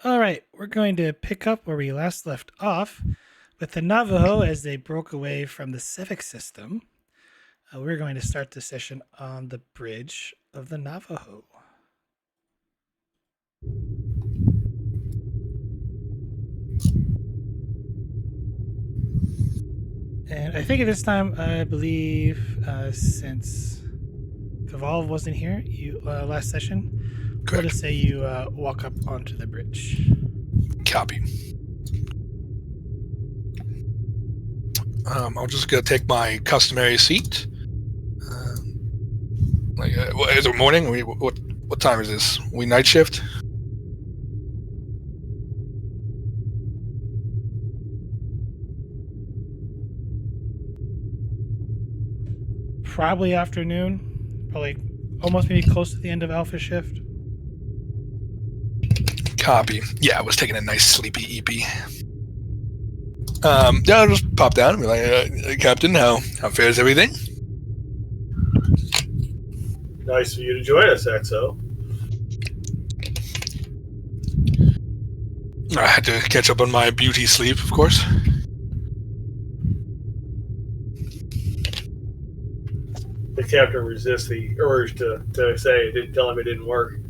All right, we're going to pick up where we last left off with the Navajo as they broke away from the civic system. We're going to start the session on the bridge of the Navajo. And I think at this time, I believe, since Kaval wasn't here last session, we'll Correct. just say you walk up onto the bridge. Copy. I'll just go take my customary seat. Is it morning? What time is this? We night shift? Probably afternoon, probably almost maybe close to the end of Alpha shift. Copy. Yeah, I was taking a nice sleepy EP. Yeah, I'll just pop down and be like, Captain, how fares everything? Nice of you to join us, XO. I had to catch up on my beauty sleep, of course. The captain resists the urge to say, didn't tell him it didn't work.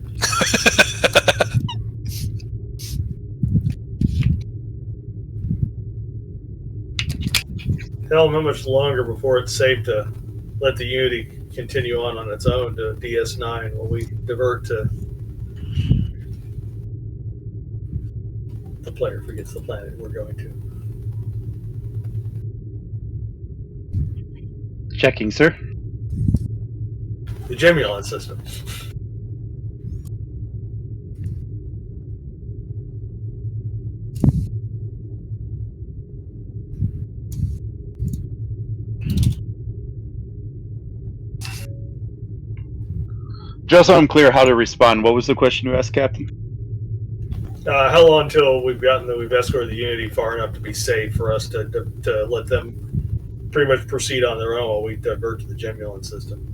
Tell him how much longer before it's safe to let the Unity continue on its own to DS9 while we divert to the player forgets the planet we're going to. Checking, sir. The Gemulon system. Just so I'm clear how to respond, what was the question you asked, Captain? How long until we've escorted the Unity far enough to be safe for us to let them pretty much proceed on their own while we divert to the Gemulon system?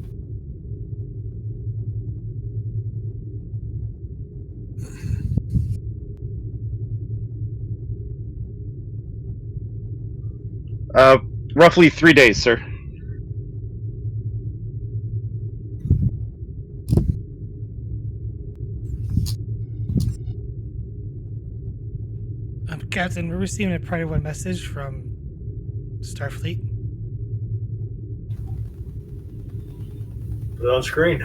Roughly 3 days, sir. Captain, we're receiving a Priority 1 message from Starfleet. Put it on screen.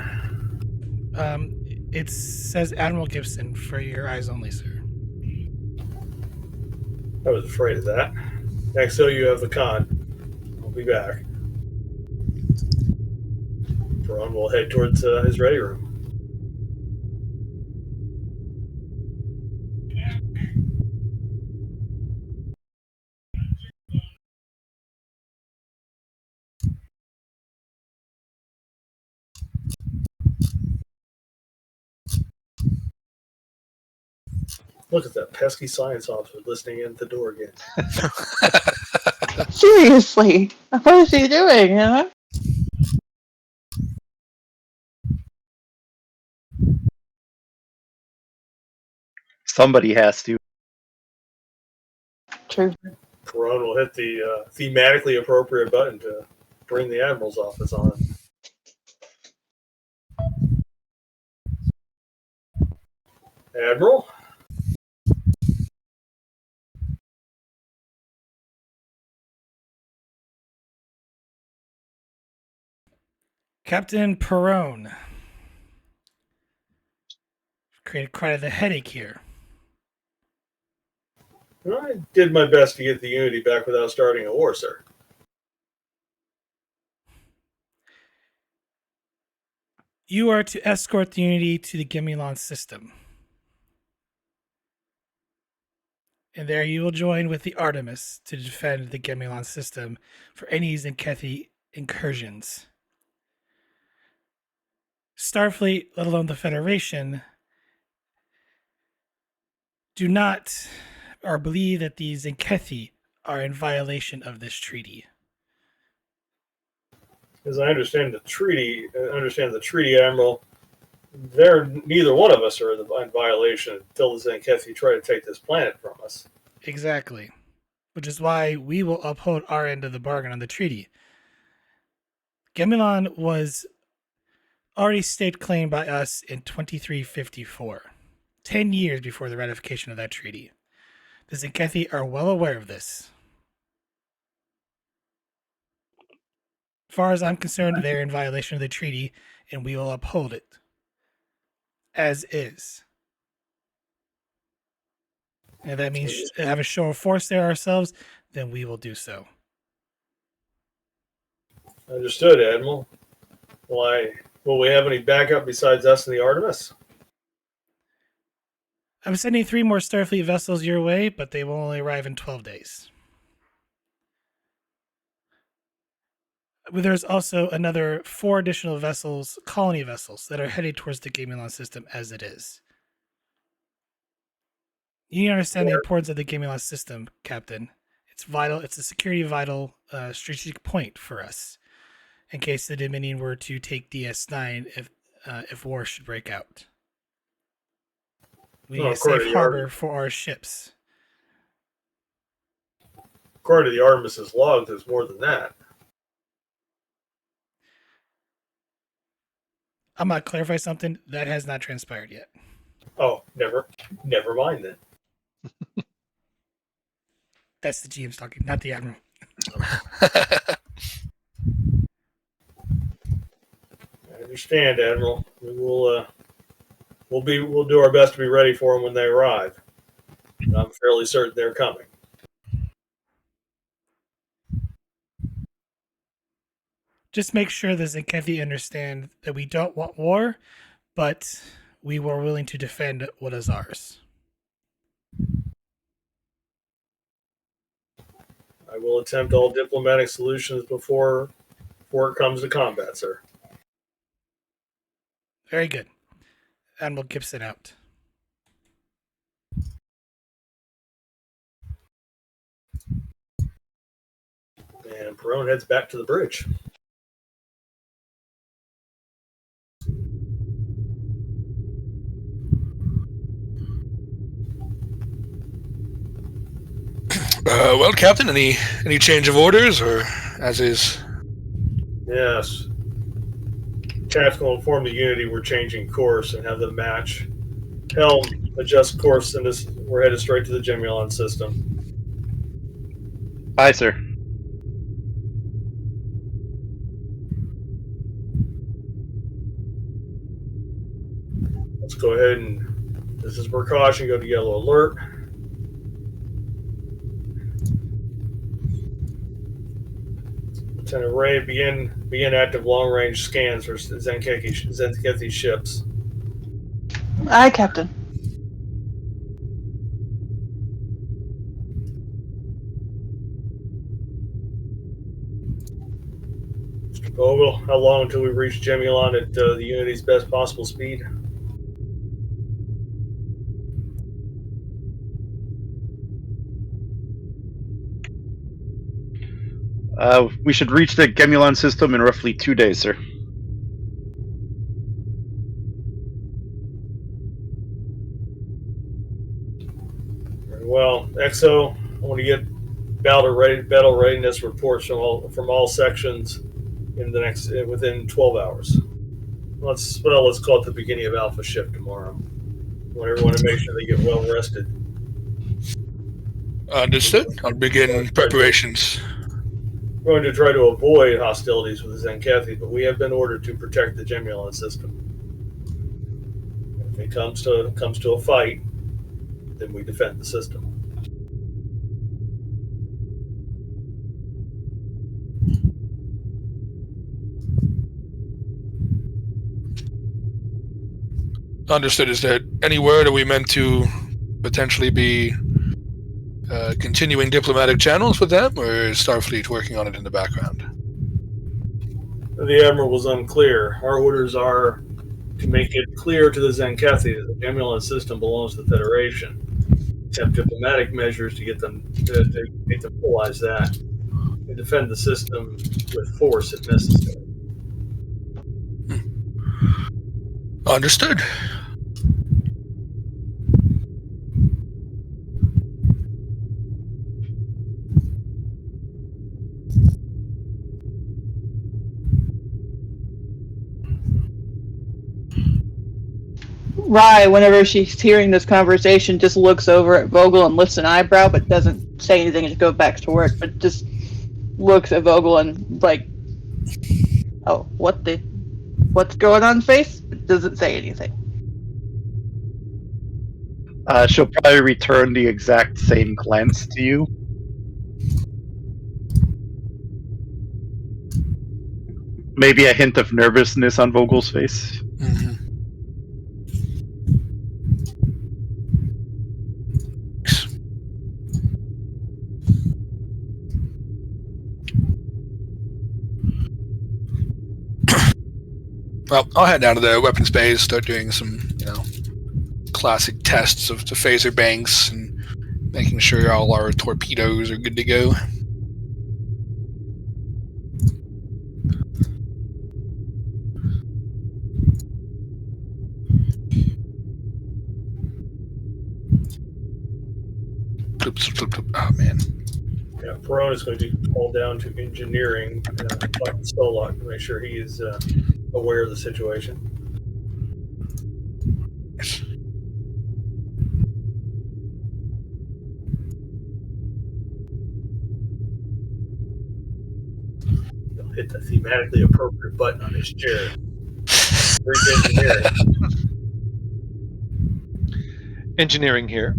It says Admiral Gibson for your eyes only, sir. I was afraid of that. XO, you have the con. I'll be back. Ron will head towards his ready room. Look at that pesky science officer listening in at the door again. Seriously, what is he doing, huh? Somebody has to. True. Perron will hit the thematically appropriate button to bring the Admiral's office on. Admiral? Captain Perron. Created quite a headache here. I did my best to get the Unity back without starting a war, sir. You are to escort the Unity to the Gemulon system. And there you will join with the Artemis to defend the Gemulon system for any Tzenkethi incursions. Starfleet, let alone the Federation, do not or believe that the Tzenkethi are in violation of this treaty. As I understand the treaty, Admiral, neither one of us are in violation until the Tzenkethi try to take this planet from us. Exactly. Which is why we will uphold our end of the bargain on the treaty. Gemulon was already state claimed by us in 2354, 10 years before the ratification of that treaty. The Tzenkethi are well aware of this. As far as I'm concerned, they're in violation of the treaty, and we will uphold it as is. And that means have a show of force there ourselves, then we will do so. Understood, Admiral. Why? Will we have any backup besides us and the Artemis? I'm sending 3 more Starfleet vessels your way, but they will only arrive in 12 days. There's also another 4 additional vessels, colony vessels, that are headed towards the Gemulon system as it is. You need to understand the importance of the Gemulon system, Captain. It's vital. It's a security vital strategic point for us in case the Dominion were to take DS9 if war should break out. We need a safe harbor for our ships. According to the Artemis's log, there's more than that. I'm going to clarify something that has not transpired yet. Oh, never mind then. That's the GM's talking, not the Admiral. I understand, Admiral. We'll do our best to be ready for them when they arrive. And I'm fairly certain they're coming. Just make sure the Tzenkethi understand that we don't want war, but we were willing to defend what is ours. I will attempt all diplomatic solutions before it comes to combat, sir. Very good. Admiral Gibson out. And Perone heads back to the bridge. Well, Captain, any change of orders or as is? Yes. Taft will inform the Unity we're changing course and have them match. Helm, adjust course, and we're headed straight to the Gemulon system. Aye, sir. Let's go ahead and, this is precaution, go to yellow alert. Lieutenant Ray, begin active long-range scans for Tzenkethi ships. Aye, Captain. Mr. Bogle, how long until we reach Gemulon at the Unity's best possible speed? We should reach the Gemulon system in roughly 2 days, sir. Very well. EXO, I want to get battle readiness reports from all sections in the next within 12 hours. Let's call it the beginning of Alpha shift tomorrow. I want everyone to make sure they get well rested. Understood. I'll begin preparations. We're going to try to avoid hostilities with the Tzenkethi, but we have been ordered to protect the Gemulon system. If it comes to a fight, then we defend the system. Understood. Is there any word? Are we meant to potentially be continuing diplomatic channels with them, or is Starfleet working on it in the background? The Admiral was unclear. Our orders are to make it clear to the Tzenkethi that the Gemulon system belongs to the Federation. Have diplomatic measures to get them to realize that and defend the system with force if necessary. Understood. Rye, whenever she's hearing this conversation, just looks over at Vogel and lifts an eyebrow, but doesn't say anything and goes back to work. But just looks at Vogel and like, oh, what's going on, face? But doesn't say anything. She'll probably return the exact same glance to you. Maybe a hint of nervousness on Vogel's face. Mm-hmm. Well, I'll head down to the weapons bays, start doing some, classic tests of the phaser banks and making sure all our torpedoes are good to go. Oh, man. Yeah, Perone is going to call down to engineering, like Solok, to make sure he is aware of the situation. He'll hit the thematically appropriate button on his chair. Where's engineering? Engineering here.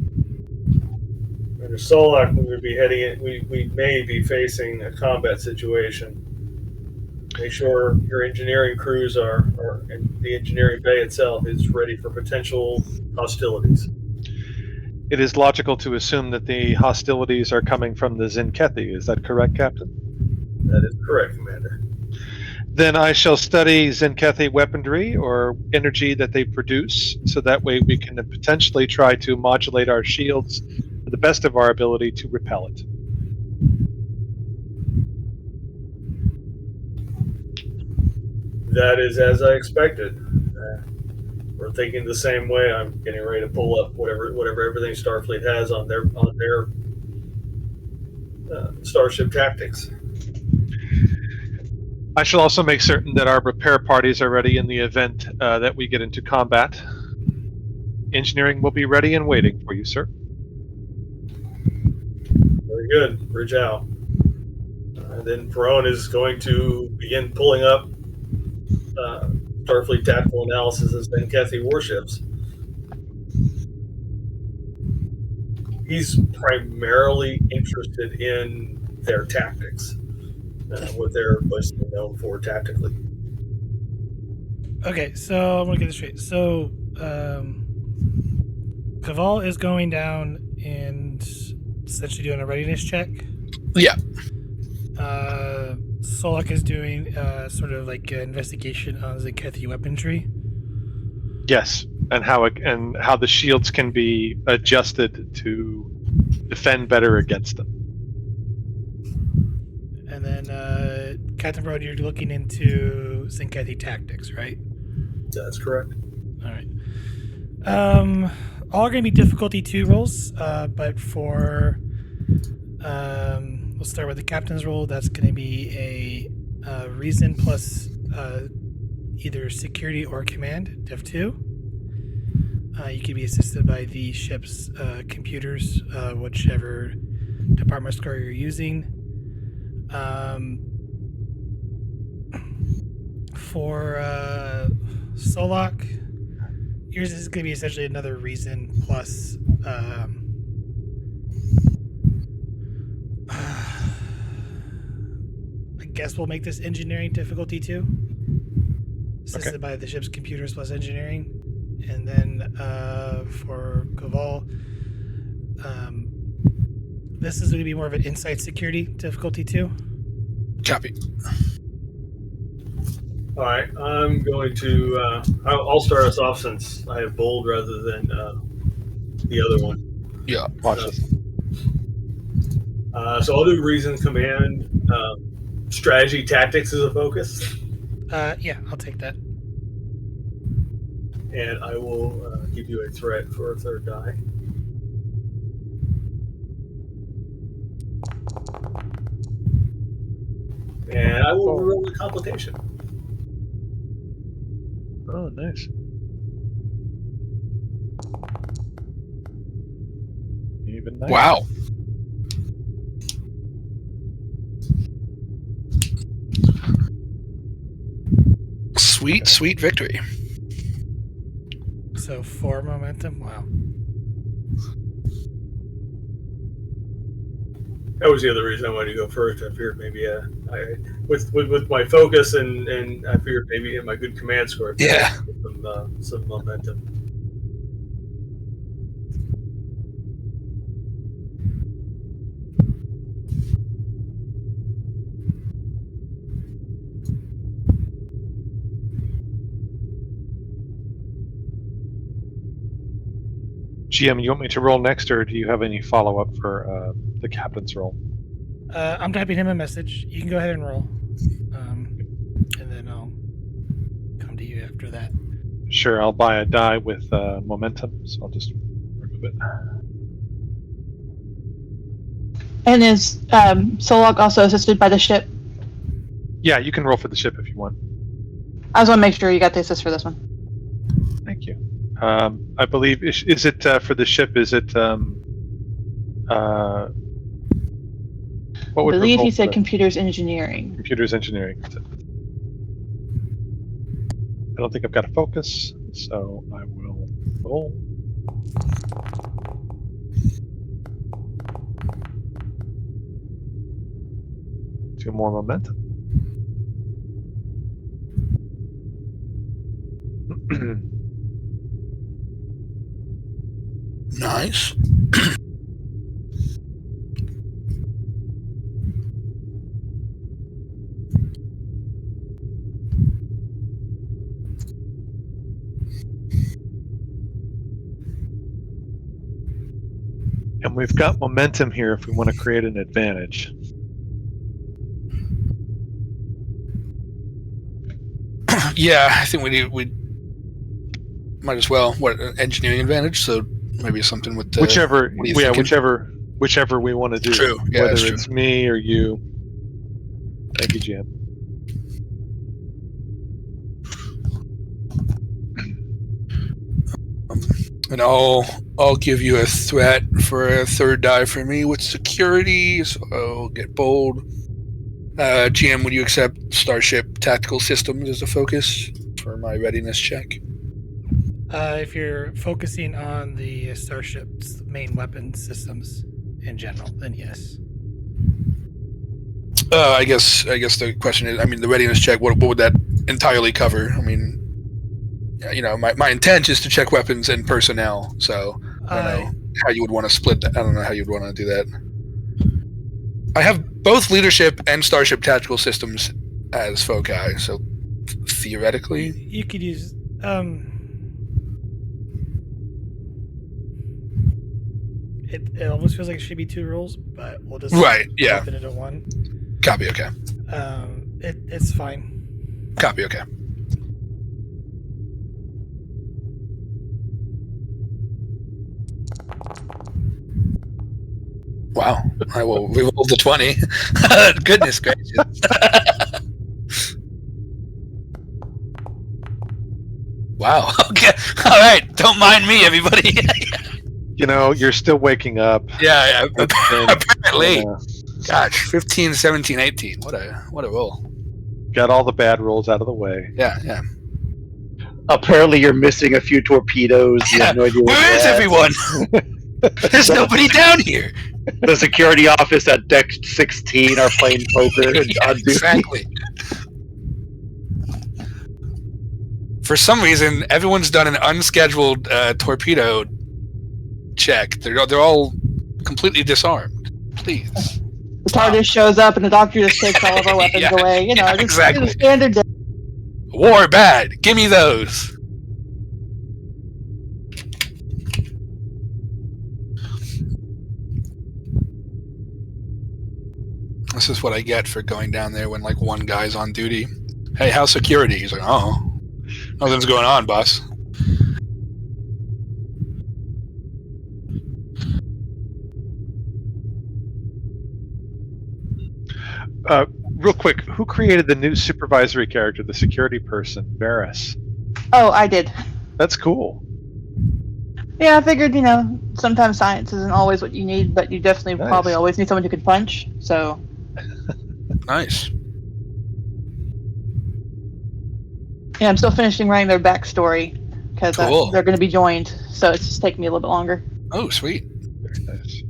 Under Solak, we would be heading in, we may be facing a combat situation. Make sure your engineering crews and the engineering bay itself is ready for potential hostilities. It is logical to assume that the hostilities are coming from the Tzenkethi. Is that correct, Captain? That is correct, Commander. Then I shall study Tzenkethi weaponry or energy that they produce, so that way we can potentially try to modulate our shields to the best of our ability to repel it. That is as I expected. We're thinking the same way. I'm getting ready to pull up whatever everything Starfleet has on their Starship Tactics. I shall also make certain that our repair parties are ready in the event that we get into combat. Engineering will be ready and waiting for you, sir. Very good. Bridge out. Then Perone is going to begin pulling up Starfleet tactical analysis of Tzenkethi warships. He's primarily interested in their tactics, what they're mostly known for tactically. Okay, so I'm gonna get this straight. So, Caval is going down and essentially doing a readiness check. Yeah. Solak is doing sort of like an investigation on Tzenkethi weaponry. Yes, and how the shields can be adjusted to defend better against them. And then Captain Brody, you're looking into Tzenkethi tactics, right? That's correct. All right. All are going to be difficulty 2 rolls, but for we'll start with the captain's roll. That's going to be a reason plus either security or command, Div 2. You can be assisted by the ship's computers, whichever department score you're using. For Solok, yours is going to be essentially another reason plus I guess we'll make this engineering difficulty 2. Assisted by the ship's computers plus engineering. And then for Caval, this is going to be more of an insight security difficulty 2. Copy. All right, I'm going to. I'll start us off since I have bold rather than the other one. Yeah. Watch this. So I'll do reason, command, strategy, tactics as a focus. Yeah, I'll take that. and I will give you a threat for a third die. And I will roll the complication. Oh, nice. Even nicer. Wow. Sweet, sweet victory. So 4 momentum. Wow. That was the other reason I wanted to go first. I figured maybe with my focus and I figured maybe in my good command score, I'd Yeah. get some momentum. GM, you want me to roll next, or do you have any follow-up for the captain's roll? I'm typing him a message. You can go ahead and roll, and then I'll come to you after that. Sure, I'll buy a die with momentum, so I'll just remove it. And is Solok also assisted by the ship? Yeah, you can roll for the ship if you want. I just want to make sure you got the assist for this one. Thank you. I believe, is it for the ship, is it... what I would believe he revolt said the- computers engineering. Computers engineering. That's it. I don't think I've got a focus, so I will roll. Two more momentum. Nice. And we've got momentum here if we want to create an advantage. Yeah, I think we might as well. What, an engineering advantage? So maybe something with the Whichever, what are you yeah, thinking? whichever we want to do. True. Yeah, whether that's true. it's me or you. Thank you, Jim. And I'll give you a threat for a third die for me with security, so I'll get bold. GM, would you accept Starship Tactical Systems as a focus for my readiness check? If you're focusing on the Starship's main weapon systems in general, then yes. I guess the question is, I mean, the readiness check, what would that entirely cover? I mean, you know, my intent is to check weapons and personnel, so I don't know how you would want to split that. I don't know how you'd want to do that. I have both leadership and Starship Tactical Systems as foci, so theoretically... You could use... It almost feels like it should be 2 rolls, but we'll just Right, yeah. open it at 1. Copy, okay. It's fine. Copy, okay. Wow, I will reroll the 20. Goodness gracious. Wow, okay. All right, don't mind me, everybody. You know, you're still waking up. Yeah, And, apparently. uh, Gosh, 15, 17, 18. What a roll. got all the bad rolls out of the way. Yeah, yeah. Apparently, you're missing a few torpedoes. You have no idea Where is they're at. everyone? There's nobody down here. The security office at deck 16 are playing poker. Yeah, on duty. exactly. For some reason, everyone's done an unscheduled torpedo check. They're all completely disarmed. Please. The TARDIS shows up and the doctor just takes all of our weapons Yeah, away. You know, yeah, just exactly. the standard day. War bad. Give me those. This is what I get for going down there when like one guy's on duty. Hey, how's security? He's like, oh, nothing's going on, boss. Real quick, who created the new supervisory character, the security person, Varys? Oh, I did. That's cool. Yeah, I figured, sometimes science isn't always what you need, but you definitely Nice. probably always need someone who can punch. So, Nice. yeah, I'm still finishing writing their backstory because Cool. they're going to be joined. So it's just taking me a little bit longer. Oh, sweet. Very nice.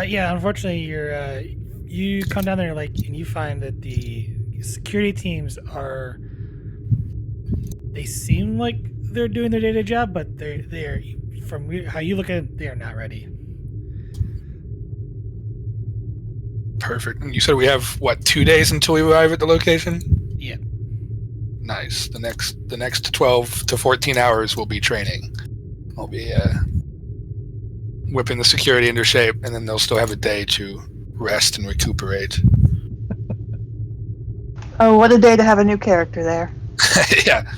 Yeah, unfortunately, you come down there and you find that the security teams are. They seem like they're doing their day-to-day job, but they're from how you look at it, they are not ready. Perfect. And you said we have 2 days until we arrive at the location? Yeah. Nice. The next 12 to 14 hours will be training. I'll be whipping the security into shape, and then they'll still have a day to rest and recuperate. Oh, what a day to have a new character there. Yeah.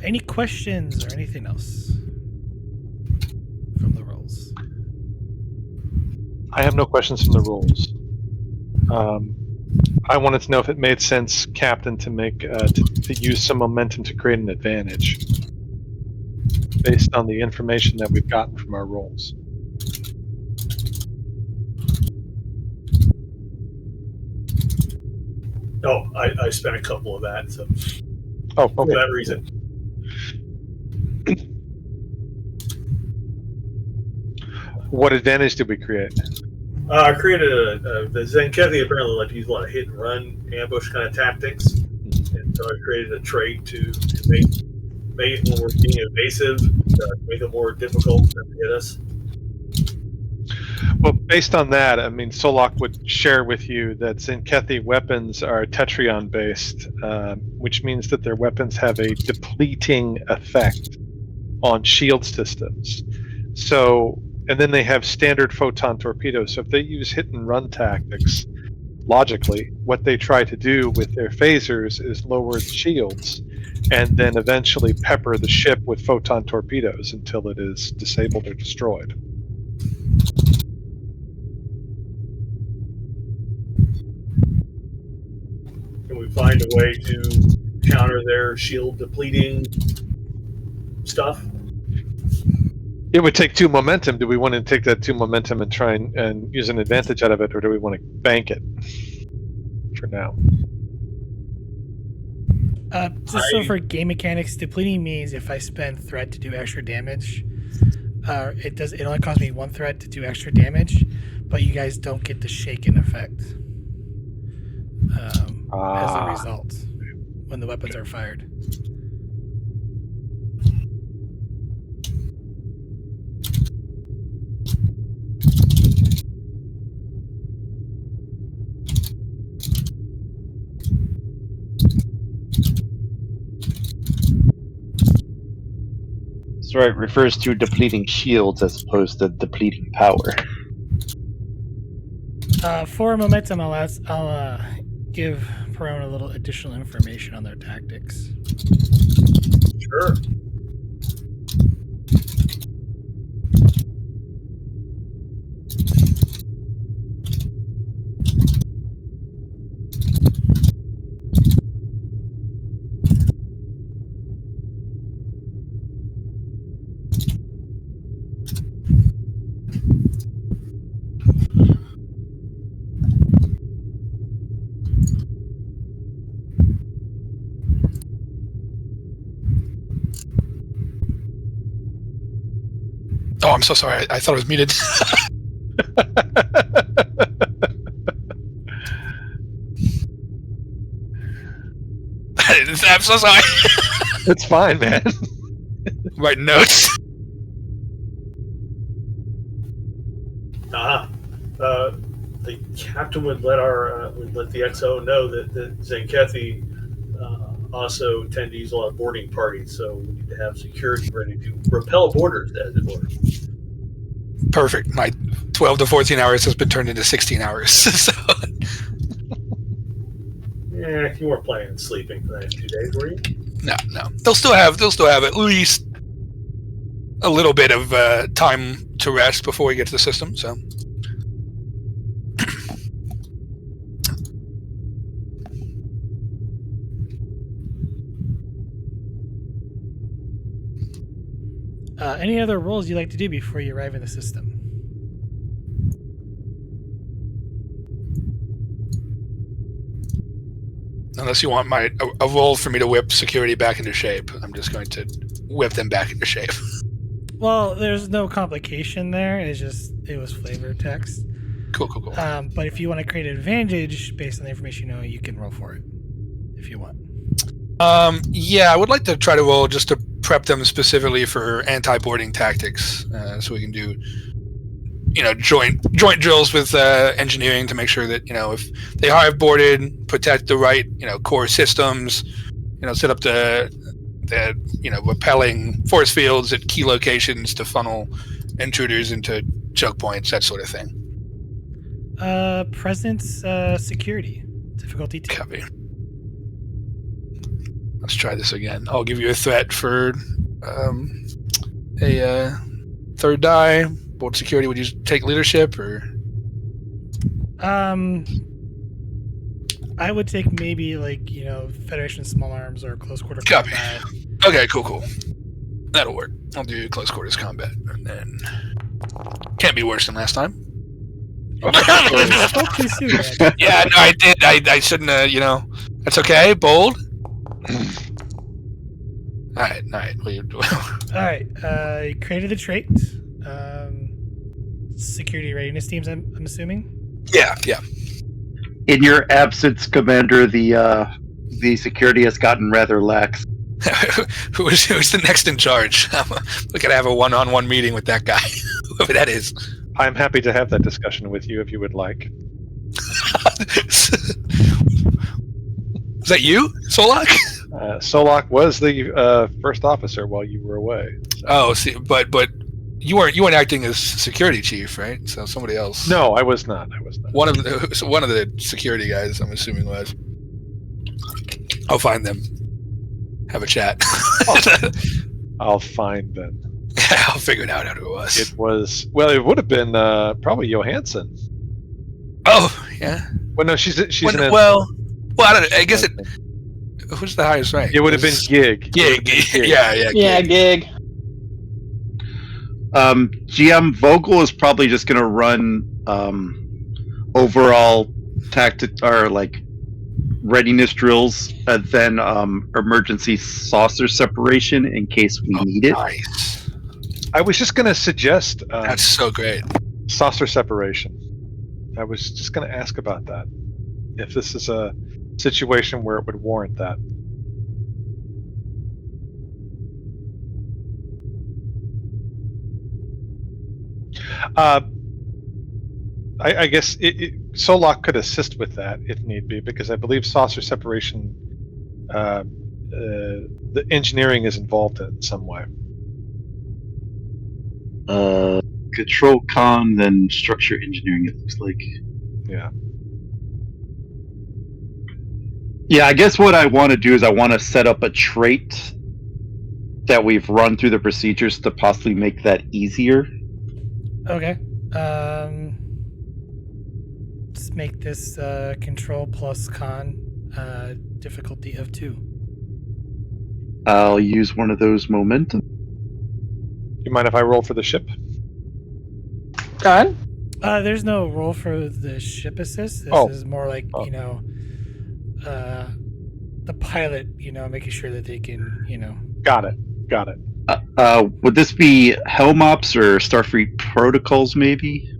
Any questions or anything else from the rolls? I have no questions from the rules. I wanted to know if it made sense, Captain, to make to use some momentum to create an advantage based on the information that we've gotten from our rolls. Oh, I spent a couple of that, so Oh, for okay. that reason. What advantage did we create? I created the Tzenkethi apparently like to use a lot of hit and run ambush kind of tactics, and so I created a trait to make when we're being evasive, make it more difficult to hit us. Well, based on that, I mean, Solok would share with you that Tzenkethi weapons are Tetrion based, which means that their weapons have a depleting effect on shield systems. So, and then they have standard photon torpedoes. So if they use hit and run tactics, logically, what they try to do with their phasers is lower the shields and then eventually pepper the ship with photon torpedoes until it is disabled or destroyed. Can we find a way to counter their shield depleting stuff? It would take 2 momentum. Do we want to take that 2 momentum and try and use an advantage out of it, or do we want to bank it for now? Just so for game mechanics, depleting means if I spend threat to do extra damage, it only costs me 1 threat to do extra damage, but you guys don't get the shaken effect as a result when the weapons are fired. So it refers to depleting shields as opposed to depleting power. For momentum, I'll give Perone a little additional information on their tactics. Sure. Oh, I'm so sorry. I thought it was muted. I'm so sorry. It's fine, man. Writing notes. The captain would let the XO know that Tzenkethi also tend to use a lot of boarding parties, so we need to have security ready to repel boarders, as it were. Perfect. My 12 to 14 hours has been turned into 16 hours. So. Yeah, you weren't planning on sleeping for the next 2 days, were you? No. They'll still have at least a little bit of time to rest before we get to the system. So. Any other rolls you'd like to do before you arrive in the system? Unless you want a roll for me to whip security back into shape, I'm just going to whip them back into shape. Well, there's no complication there. It was flavor text. Cool. But if you want to create an advantage based on the information you know, you can roll for it if you want. Yeah, I would like to try to roll just to prep them specifically for anti-boarding tactics, so we can do, joint drills with engineering to make sure that if they are boarded, protect the right core systems, set up the repelling force fields at key locations to funnel intruders into choke points, that sort of thing. Presence security difficulty 2. Copy. Let's try this again. I'll give you a threat for a third die. Board security, would you take leadership or? I would take maybe Federation Small Arms or Close Quarter Copy. Combat. Okay, cool. That'll work. I'll do close quarters combat, and then can't be worse than last time. Spoke too soon, man. Yeah, no, I did. I shouldn't have. That's okay. Bold. All right. All right. You created the trait. Security readiness teams, I'm assuming. Yeah. In your absence, Commander, the security has gotten rather lax. Who's the next in charge? We could have a one-on-one meeting with that guy, whoever that is. I'm happy to have that discussion with you if you would like. Is that you, Solak? Solak was the first officer while you were away. So. Oh, see, but you weren't acting as security chief, right? So somebody else. No, I was not. One of the security guys, I'm assuming, was. I'll find them. Have a chat. I'll find them. Yeah, I'll figure it out who it was. It would have been probably Johansson. Oh, yeah. Well, no, she's an I don't know. I guess it. Who's the highest rank? It would have been Gig. Gig. Yeah, Gig. GM Vogel is probably just going to run overall tactic or readiness drills, and then emergency saucer separation in case we need it. Nice. I was just going to suggest That's so great. saucer separation. I was just going to ask about that. If this is a situation where it would warrant that. I guess Solak could assist with that if need be, because I believe saucer separation, the engineering is involved in some way. Control con, then structure engineering, it looks like. Yeah. Yeah, I guess what I want to do is I want to set up a trait that we've run through the procedures to possibly make that easier. Okay. Let's make this control plus con difficulty of 2. I'll use one of those momentum. You mind if I roll for the ship? Go ahead. There's no role for the ship assist. This is more like, the pilot, making sure that they can, Got it. Would this be Helm Ops or Starfleet Protocols, maybe?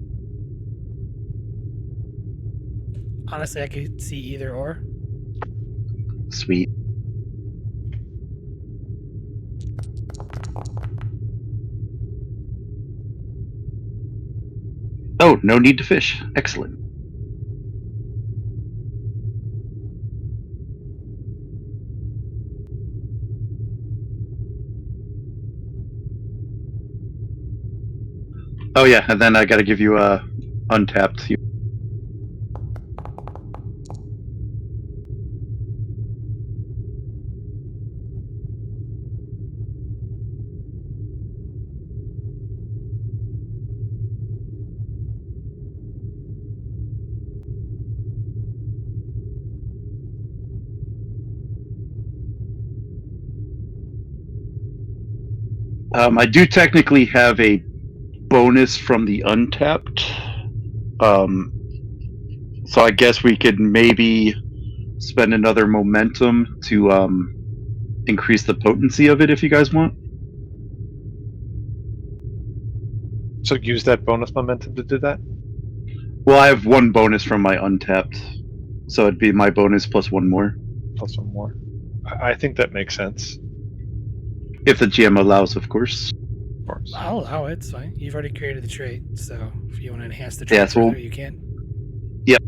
Honestly, I could see either or. Sweet. Oh, no need to fish. Excellent. Oh yeah, and then I gotta give you a untapped. I do technically have a bonus from the untapped. So I guess we could maybe spend another momentum to increase the potency of it if you guys want. So use that bonus momentum to do that? Well, I have one bonus from my untapped. So it'd be my bonus plus one more. Plus one more. I think that makes sense. If the GM allows, of course. Of course. I'll allow it. It's fine. You've already created the trait, so if you want to enhance the trait Yeah, so further, you can. Yep.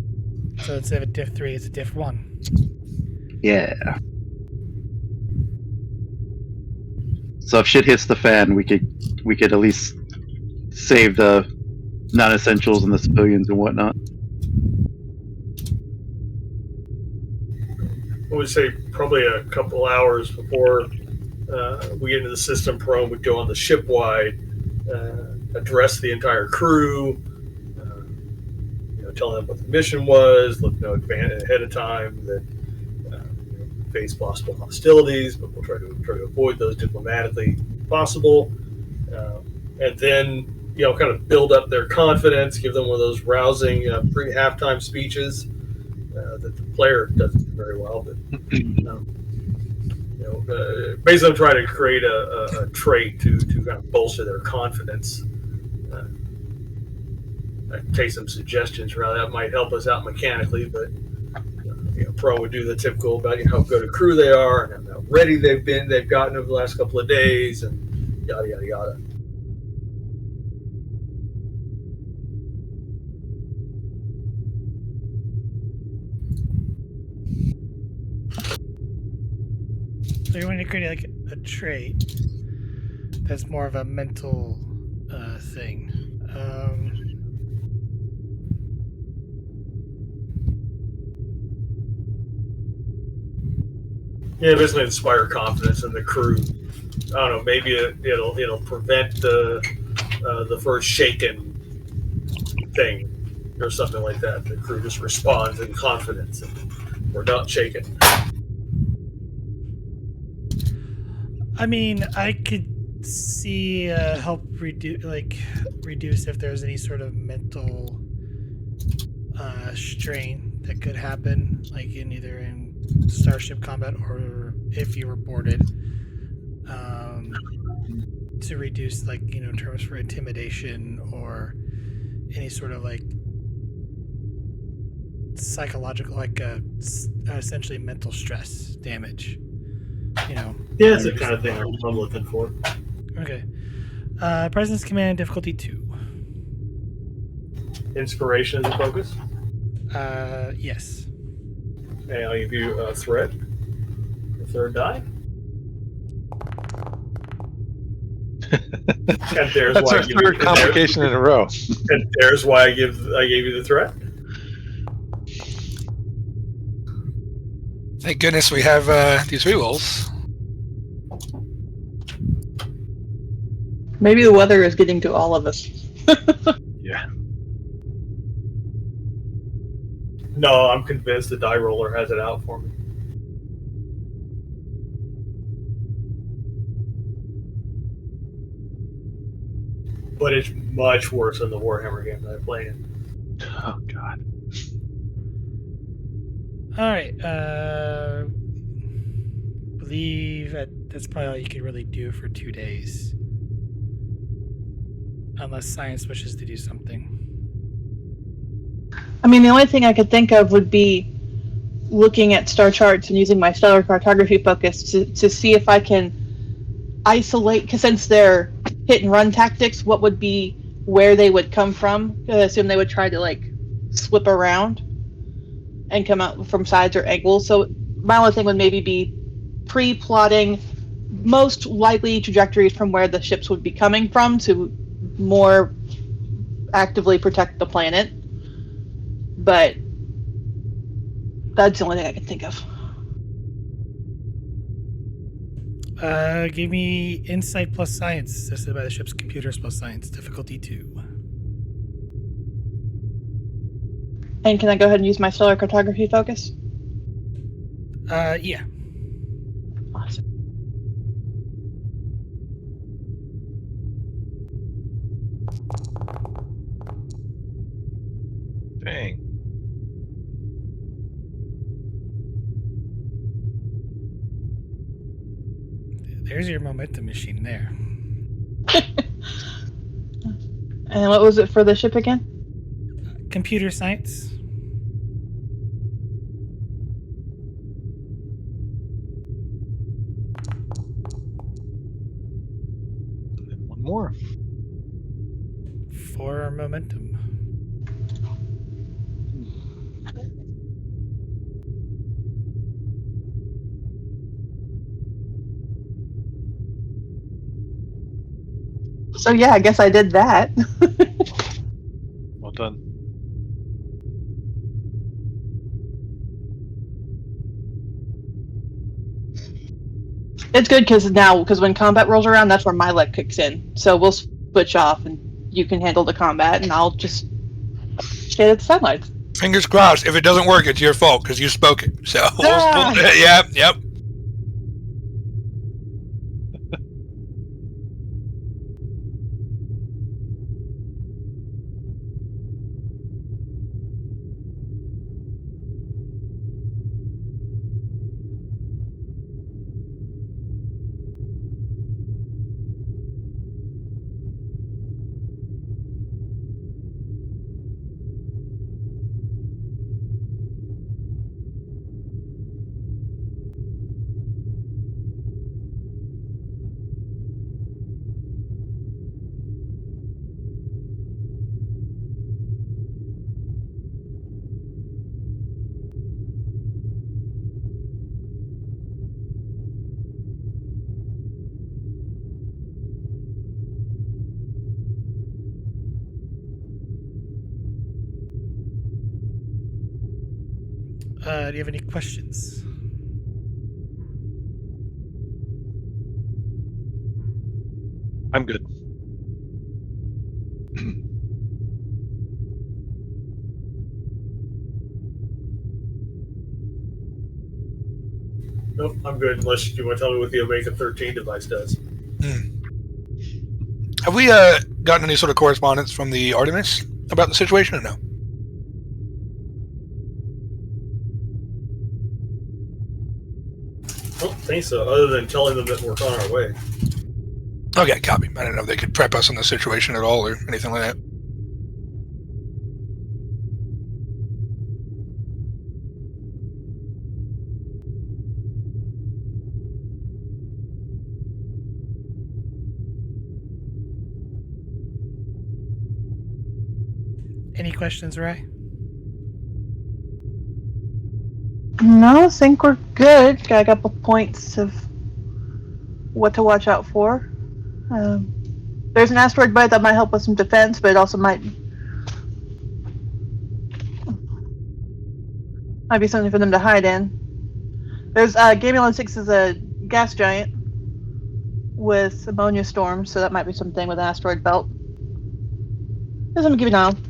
So instead of a diff 3, it's a diff 1. Yeah. So if shit hits the fan, we could at least save the non-essentials and the civilians and whatnot. I would say probably a couple hours before we get into the system. Prone would go on the shipwide, address the entire crew, tell them what the mission was, let them know ahead of time that face possible hostilities, but we'll try to avoid those diplomatically possible, and then kind of build up their confidence, give them one of those rousing pre-halftime speeches that the player doesn't do very well, but basically I'm trying to create a trait to kind of bolster their confidence. I can take some suggestions around that might help us out mechanically, but Pro would do the typical about how good a crew they are and how ready they've gotten over the last couple of days, and yada yada yada. So you want to create like a trait that's more of a mental thing. Yeah, basically inspire confidence in the crew. I don't know. Maybe it'll prevent the first shaken thing or something like that. The crew just responds in confidence, and we're not shaken. I mean, I could see help reduce if there's any sort of mental strain that could happen, like either in starship combat or if you were boarded, to reduce terms for intimidation or any sort of psychological, essentially mental stress damage. Yeah, it's the kind of thing I'm looking for. Okay. Presence command difficulty 2. Inspiration is a focus. Yes. And I'll give you a threat. The third die. And there's That's why our third complication in a row. And there's why I gave you the threat. Thank goodness we have these rerolls. Maybe the weather is getting to all of us. Yeah. No, I'm convinced the die roller has it out for me. But it's much worse than the Warhammer game that I play in. Oh God. All right. believe that's probably all you could really do for 2 days. Unless science wishes to do something. I mean, the only thing I could think of would be looking at star charts and using my stellar cartography focus to see if I can isolate, because since they're hit and run tactics, what would be where they would come from. I assume they would try to like slip around and come out from sides or angles. So my only thing would maybe be pre-plotting most likely trajectories from where the ships would be coming from to more actively protect the planet. But that's the only thing I can think of. Give me insight plus science, assisted by the ship's computers plus science, difficulty 2. And can I go ahead and use my stellar cartography focus? Yeah. Awesome. Dang. There's your momentum machine there. And what was it for the ship again? Computer science. And one more. 4 momentum. So yeah, I guess I did that. Well done. It's good because when combat rolls around, that's where my luck kicks in. So we'll switch off, and you can handle the combat, and I'll just stay at the sidelines. Fingers crossed. If it doesn't work, it's your fault because you spoke it. So Ah! yep. Do you have any questions? I'm good. Nope, I'm good unless you want to tell me what the Omega 13 device does. Have we gotten any sort of correspondence from the Artemis about the situation or no? I don't think so, other than telling them that we're on our way. Okay, copy. I don't know if they could prep us on the situation at all or anything like that. Any questions, Ray? No, I think we're good. Got a couple points of what to watch out for. There's an asteroid bite that might help with some defense, but it also might be something for them to hide in. There's Gemulon 6 is a gas giant with ammonia storms, so that might be something with an asteroid belt. Just let me give you an eye on.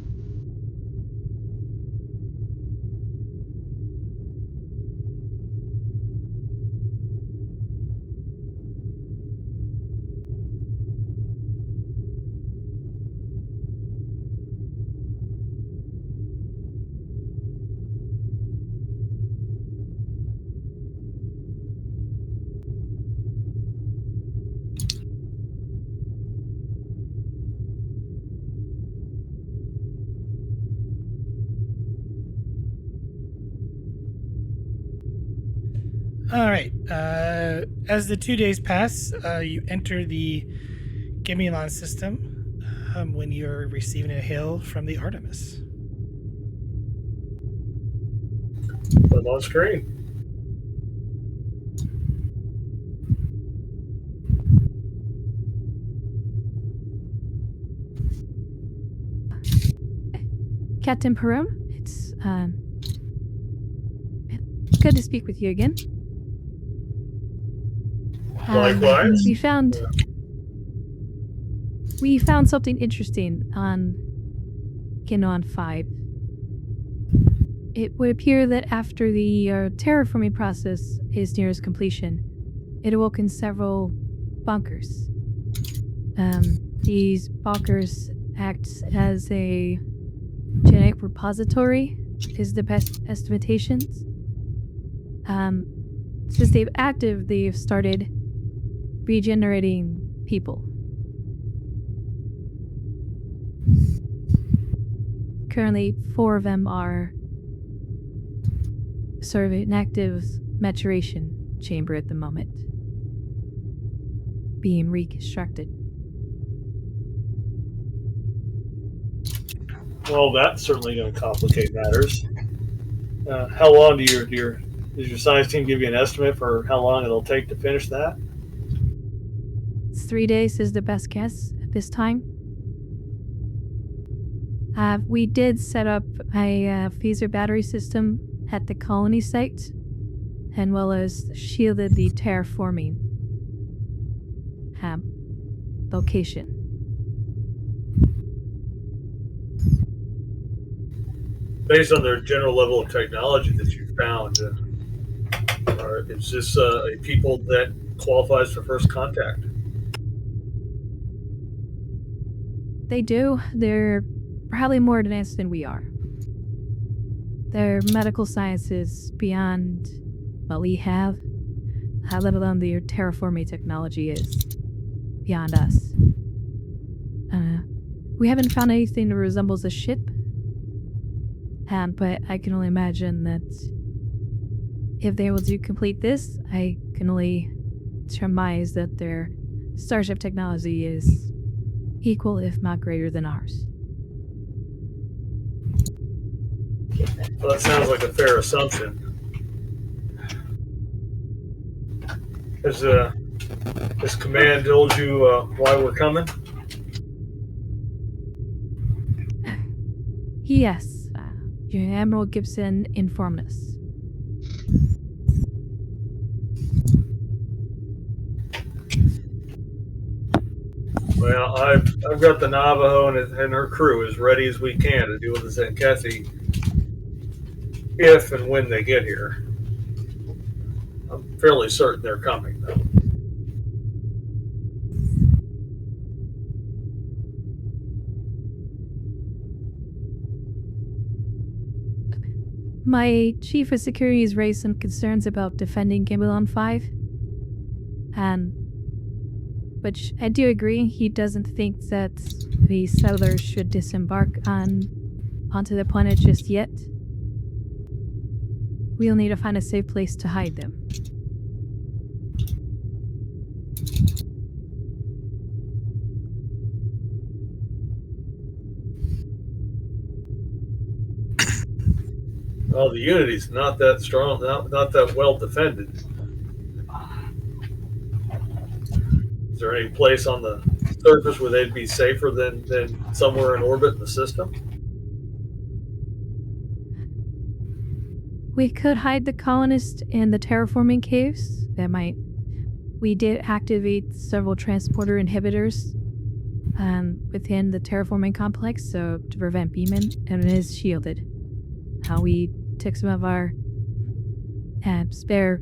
All right. As the 2 days pass, you enter the Gemulon system when you're receiving a hail from the Artemis. Put them on screen. Captain Perone, it's good to speak with you again. Likewise. We found something interesting on Gemulon V. It would appear that after the terraforming process is near its completion, it awoken several bunkers. These bunkers act as a genetic repository, is the best estimations. Since they've started regenerating people. Currently, 4 of them are sort of an active maturation chamber at the moment, being reconstructed. Well, that's certainly going to complicate matters. How long does your science team give you an estimate for how long it'll take to finish that? 3 days is the best guess at this time. We did set up a phaser battery system at the colony site, as well as shielded the terraforming location. Based on their general level of technology that you found, is this a people that qualifies for first contact? They do. They're probably more advanced than we are. Their medical science is beyond what we have. Let alone their terraforming technology is beyond us. We haven't found anything that resembles a ship, but I can only imagine that if they will do complete this, I can only surmise that their starship technology is equal, if not greater, than ours. Well, that sounds like a fair assumption. Has command told you why we're coming? Yes, Admiral Gibson informed us. Well, I've got the Navajo and her crew as ready as we can to deal with the Tzenkethi if and when they get here. I'm fairly certain they're coming, though. My chief of security has raised some concerns about defending Gemulon V, which I do agree. He doesn't think that the settlers should disembark onto the planet just yet. We'll need to find a safe place to hide them. Well, the Unity's not that strong, not that well defended. Is there any place on the surface where they'd be safer than somewhere in orbit in the system? We could hide the colonists in the terraforming caves. We did activate several transporter inhibitors within the terraforming complex, so to prevent beaming, and it is shielded. We took some of our spare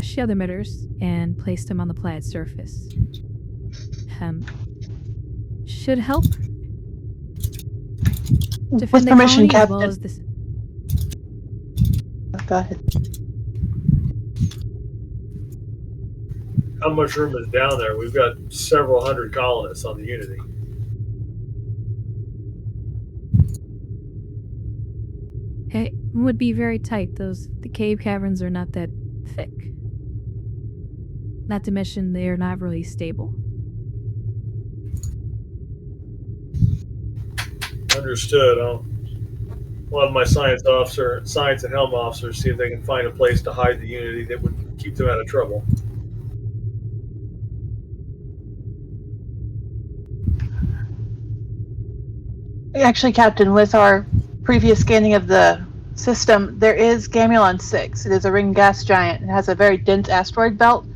shield emitters and placed them on the planet's surface. Should help defend With the permission, colony as well Captain. as this. Go ahead. How much room is down there? We've got several hundred colonists on the Unity. It would be very tight. The cave caverns are not that thick. Not to mention they're not really stable. Understood. I'll have my science and helm officers see if they can find a place to hide the Unity that would keep them out of trouble. Actually, Captain, with our previous scanning of the system, there is Gemulon 6. It is a ring gas giant. It has a very dense asteroid belt.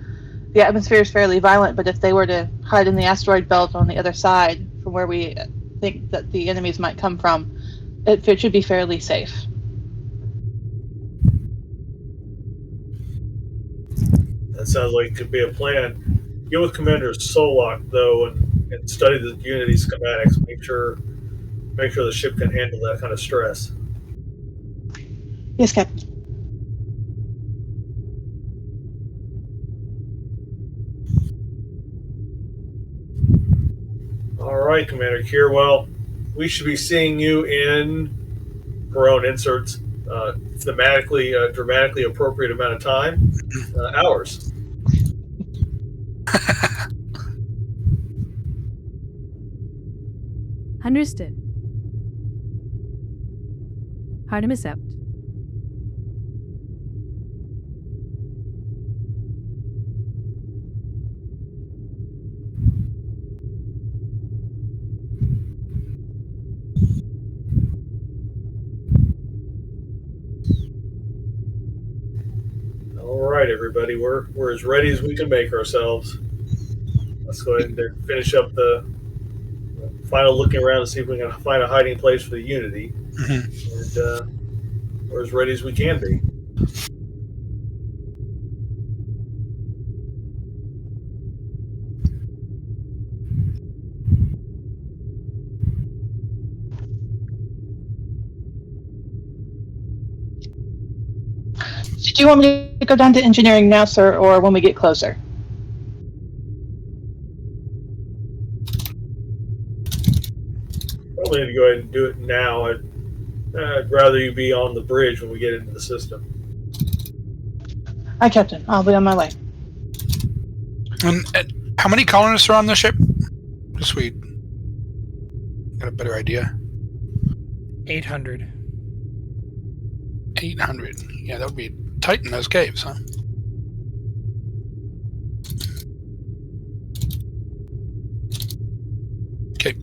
The atmosphere is fairly violent, but if they were to hide in the asteroid belt on the other side, from where we think that the enemies might come from, it should be fairly safe. That sounds like it could be a plan. Get with Commander Solak though, and study the Unity schematics. Make sure the ship can handle that kind of stress. Yes, Captain. All right, Commander Kier. Well, we should be seeing you in her own inserts, thematically, dramatically appropriate amount of time, hours. Understood. Artemis out. All right, everybody, we're as ready as we can make ourselves. Let's go ahead and finish up the final looking around to see if we can find a hiding place for the Unity. And we're as ready as we can be. Do you want me to go down to engineering now, sir, or when we get closer? Probably need to go ahead and do it now. I'd rather you be on the bridge when we get into the system. Hi, Captain. I'll be on my way. And how many colonists are on the ship? Just so we get a better idea. 800. 800. Yeah, that would be tight in those caves, huh? Okay.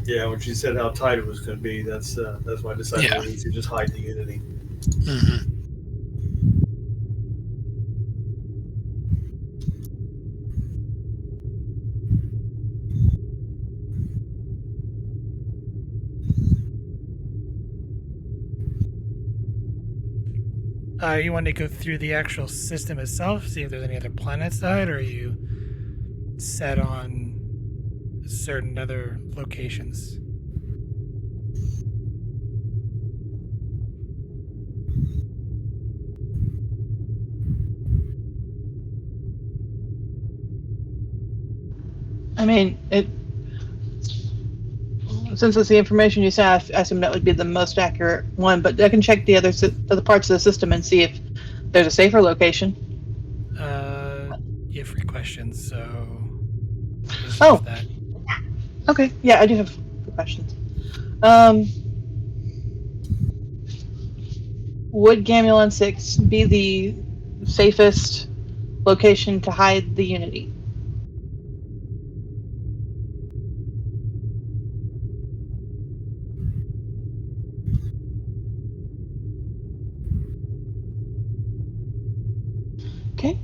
Yeah, when she said how tight it was going to be, that's why I decided to just hide the Unity. Mm-hmm. You want to go through the actual system itself, see if there's any other planets side, or are you set on certain other locations? I mean, since it's the information you sent, I assume that would be the most accurate one. But I can check the other parts of the system and see if there's a safer location. You have 3 questions, so. Oh. That. Okay. Yeah, I do have questions. Would Gemulon 6 be the safest location to hide the Unity? Okay.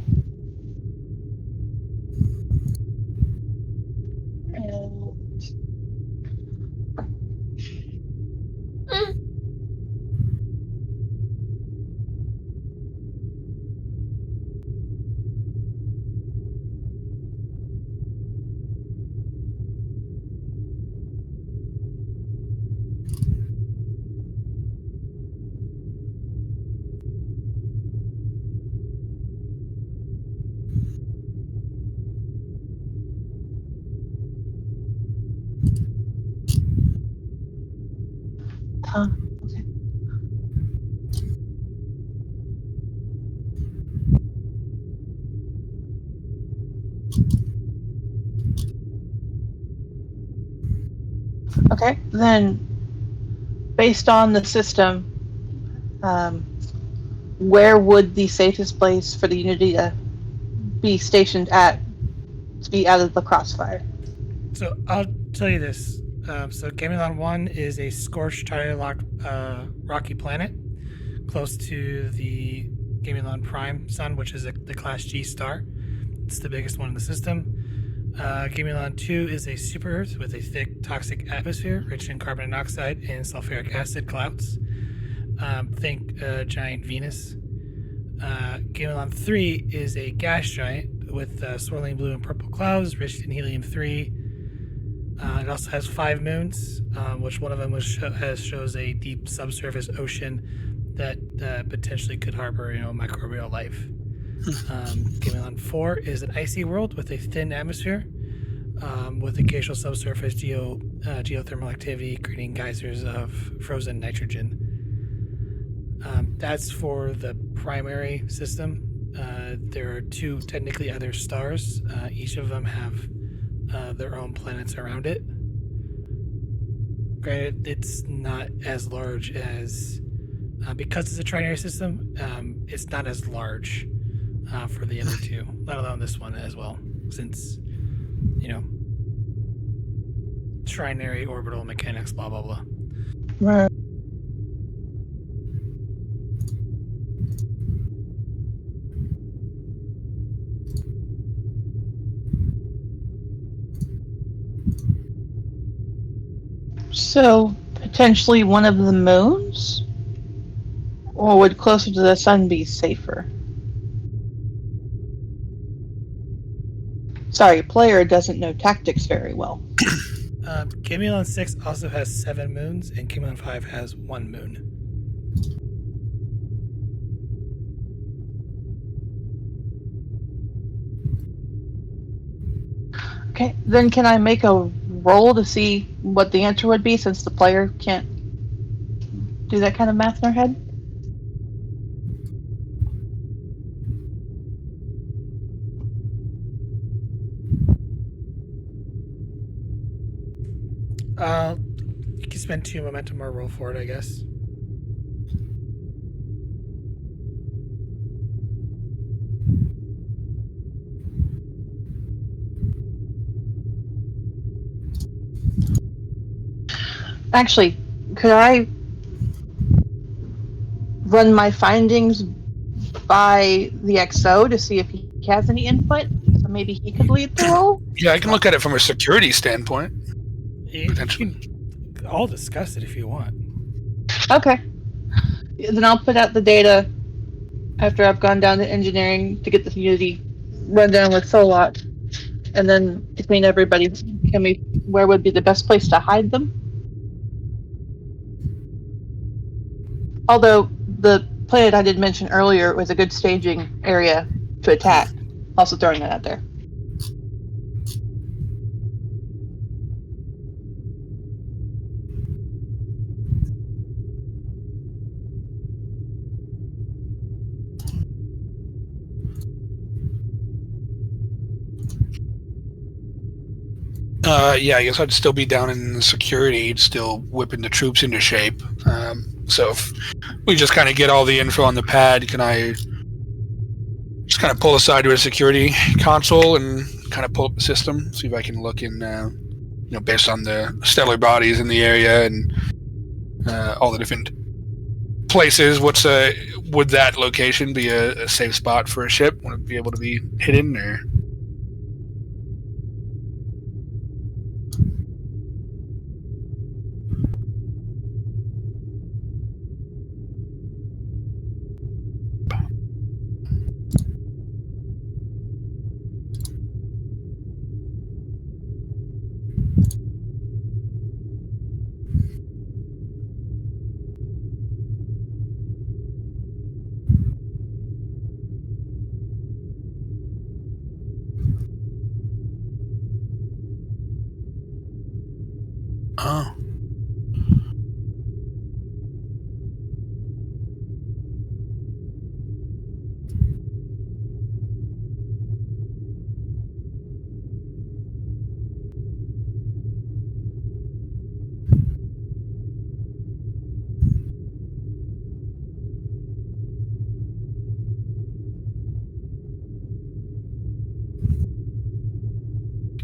Huh. Okay. Okay, then based on the system, where would the safest place for the Unity to be stationed at to be out of the crossfire? So I'll tell you this. So Gemulon 1 is a scorched, tidally-locked rocky planet close to the Gemulon Prime sun, which is the Class G star. It's the biggest one in the system. Gemulon 2 is a super Earth with a thick, toxic atmosphere rich in carbon monoxide and sulfuric acid clouds. Think giant Venus. Gemulon 3 is a gas giant with swirling blue and purple clouds rich in helium 3. It also has 5 moons, which one of them shows a deep subsurface ocean that potentially could harbor, microbial life. Gemulon 4 is an icy world with a thin atmosphere, with occasional subsurface geothermal activity, creating geysers of frozen nitrogen. That's for the primary system. There are 2 technically other stars. Each of them have their own planets around it. Granted, it's not as large as because it's a trinary system. It's not as large for the other 2, let alone this one as well, since trinary orbital mechanics, blah blah blah. Right. So potentially one of the moons, or would closer to the sun be safer? Sorry, player doesn't know tactics very well. Gemulon 6 also has 7 moons, and Gemulon 5 has 1 moon. Okay, then can I make a roll to see what the answer would be, since the player can't do that kind of math in their head? You can spend 2 momentum or roll for it, I guess. Actually, could I run my findings by the XO to see if he has any input? So maybe he could lead the roll? Yeah, I can look at it from a security standpoint. You can all discuss it if you want. Okay. Then I'll put out the data after I've gone down to engineering to get the Unity rundown with Solot. And then between everybody, where would be the best place to hide them? Although the planet I did mention earlier was a good staging area to attack. Also throwing that out there. Yeah, I guess I'd still be down in the security, still whipping the troops into shape. So if we just kind of get all the info on the pad, can I just kind of pull aside to a security console and kind of pull up the system, see if I can look in, based on the stellar bodies in the area and all the different places. Would that location be a safe spot for a ship? Would it be able to be hidden or? Oh.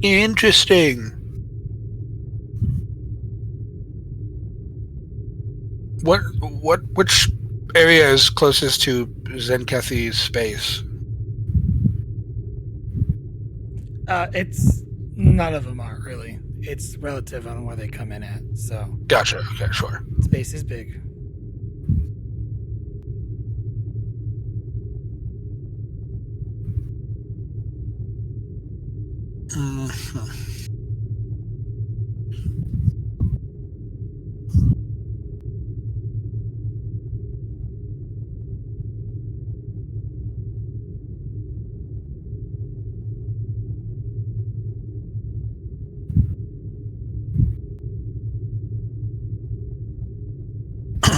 Interesting. Which area is closest to Tzenkethi's space? It's none of them are really. It's relative on where they come in at. So Gotcha. Okay, sure. space is big. Mhm.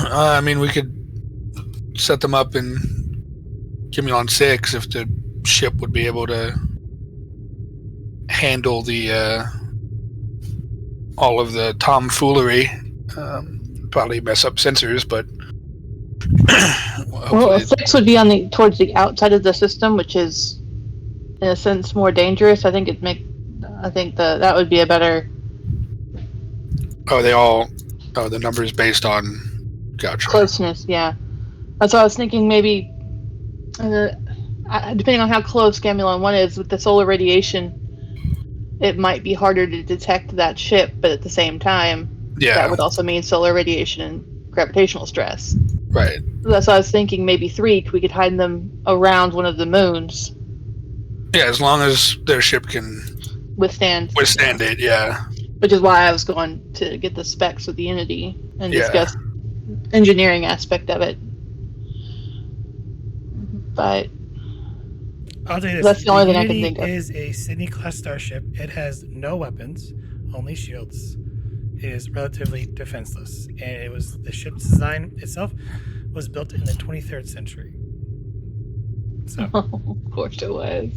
I mean, we could set them up in Gemulon 6 if the ship would be able to handle the all of the tomfoolery. Probably mess up sensors, but Well, a hopefully, 6 would be on the towards the outside of the system, which is in a sense more dangerous. I think that would be a better the numbers based on. Gotcha. closeness. Yeah, that's why I was thinking maybe. Depending on how close Gemulon 1 is with the solar radiation, it might be harder to detect that ship, but at the same time, Yeah. that would also mean solar radiation and gravitational stress. Right. So that's why I was thinking maybe 3, we could hide them around one of the moons. Yeah, as long as their ship can Withstand it, yeah. Which is why I was going to get the specs with the Unity and Yeah. discuss engineering aspect of it. But I'll tell you this. that's the only thing I can Unity think of. is a Sydney-class starship. It has no weapons, only shields. It is relatively defenseless, and the ship's design itself was built in the 23rd century. So, Of course it was.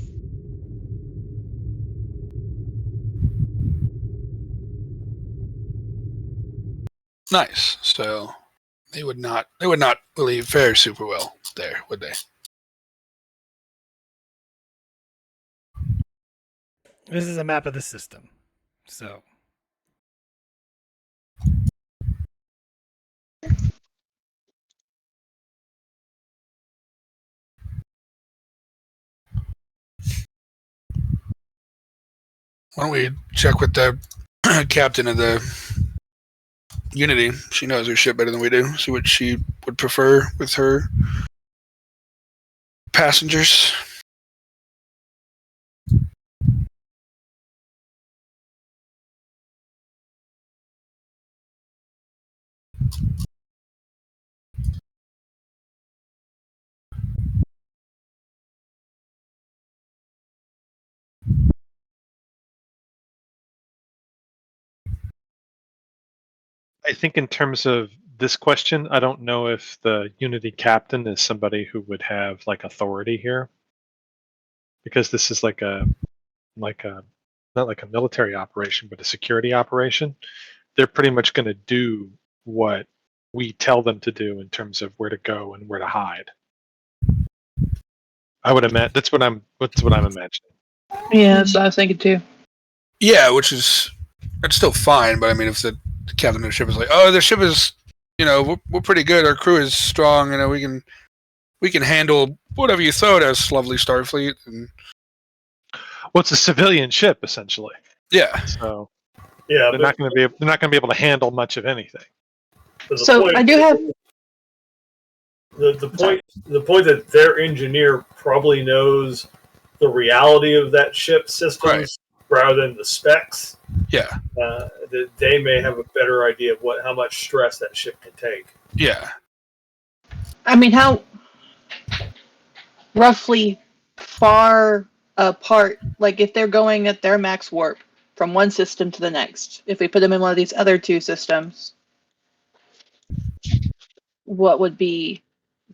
Nice. So they would not really fare super well there, would they? this is a map of the system. So, Why don't we check with the captain of the Unity? She knows her ship better than we do. See what she would prefer with her passengers. I think in terms of this question, I don't know if the Unity captain is somebody who would have like authority here, because this is like a not like a military operation, but a security operation. They're pretty much going to do what we tell them to do in terms of where to go and where to hide. I would imagine that's what I'm imagining. Yeah, that's what I was thinking too. Yeah, that's still fine. But I mean, if the captain of the ship is like, "Oh, the ship is, we're pretty good. Our crew is strong. We can handle whatever you throw at us, lovely Starfleet." And well, it's a civilian ship essentially. Yeah. So Yeah, they're not going to be able to handle much of anything. So I do have the point that their engineer probably knows the reality of that ship's systems rather than the specs. Yeah. That they may have a better idea of how much stress that ship can take. Yeah. I mean, how roughly far apart, like if they're going at their max warp from one system to the next. If we put them in one of these other two systems, what would be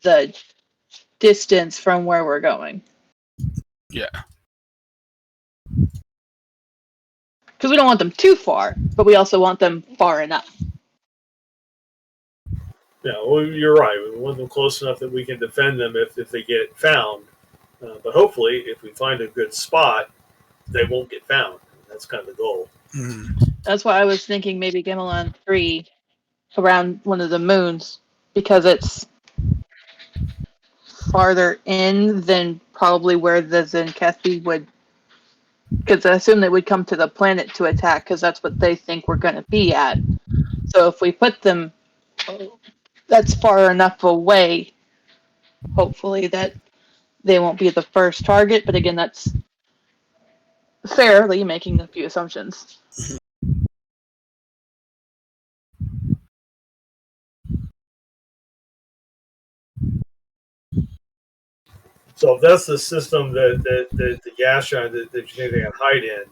the distance from where we're going? Yeah. Because we don't want them too far, but we also want them far enough. Yeah, well, you're right. We want them close enough that we can defend them if they get found. But hopefully, if we find a good spot, they won't get found. That's kind of the goal. Mm-hmm. That's why I was thinking maybe Gemulon 3 around one of the moons, because it's farther in than probably where the Tzenkethi would. Because I assume they would come to the planet to attack, because that's what they think we're going to be at. So if we put them, that's far enough away, hopefully, that they won't be the first target. But again, that's fairly making a few assumptions. So if that's the system that the gas giant that you think they can hide in,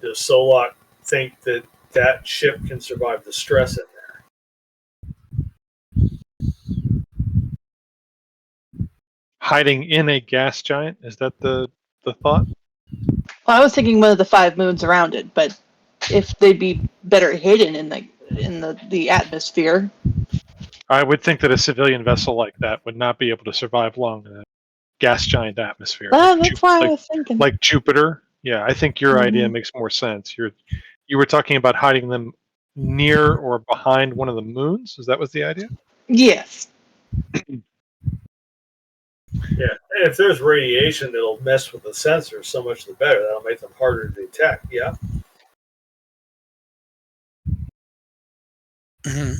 does Solok think that that ship can survive the stress in there? Hiding in a gas giant, is that the thought? Well, I was thinking one of the 5 moons around it, but if they'd be better hidden in the atmosphere. I would think that a civilian vessel like that would not be able to survive long in a gas giant atmosphere. That's why I was thinking. Like Jupiter. Yeah, I think your idea Mhm. makes more sense. You were talking about hiding them near or behind one of the moons. Is that was the idea? Yes. Yeah, and if there's radiation that'll mess with the sensors, so much the better. That'll make them harder to detect. Yeah. Mm-hmm.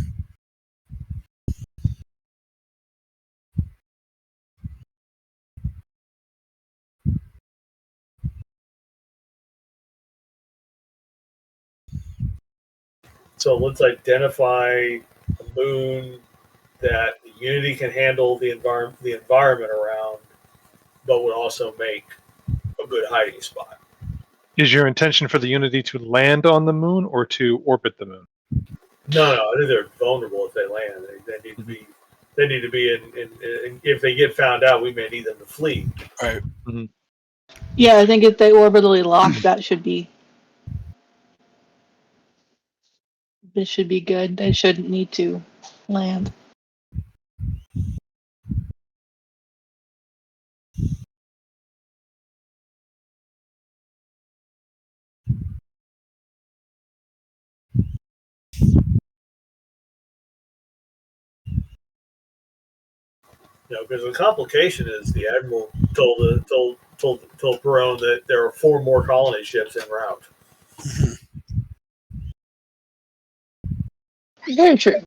So let's identify a moon that the Unity can handle the environment around, but would also make a good hiding spot. Is your intention for the Unity to land on the moon or to orbit the moon? No, I think they're vulnerable if they land. They need to be. They need to be in. If they get found out, we may need them to flee. Right. Mm-hmm. Yeah, I think if they orbitally lock, that should be. This should be good. They shouldn't need to land. Because the complication is the admiral told Perone that there are 4 more colony ships en route. Very true.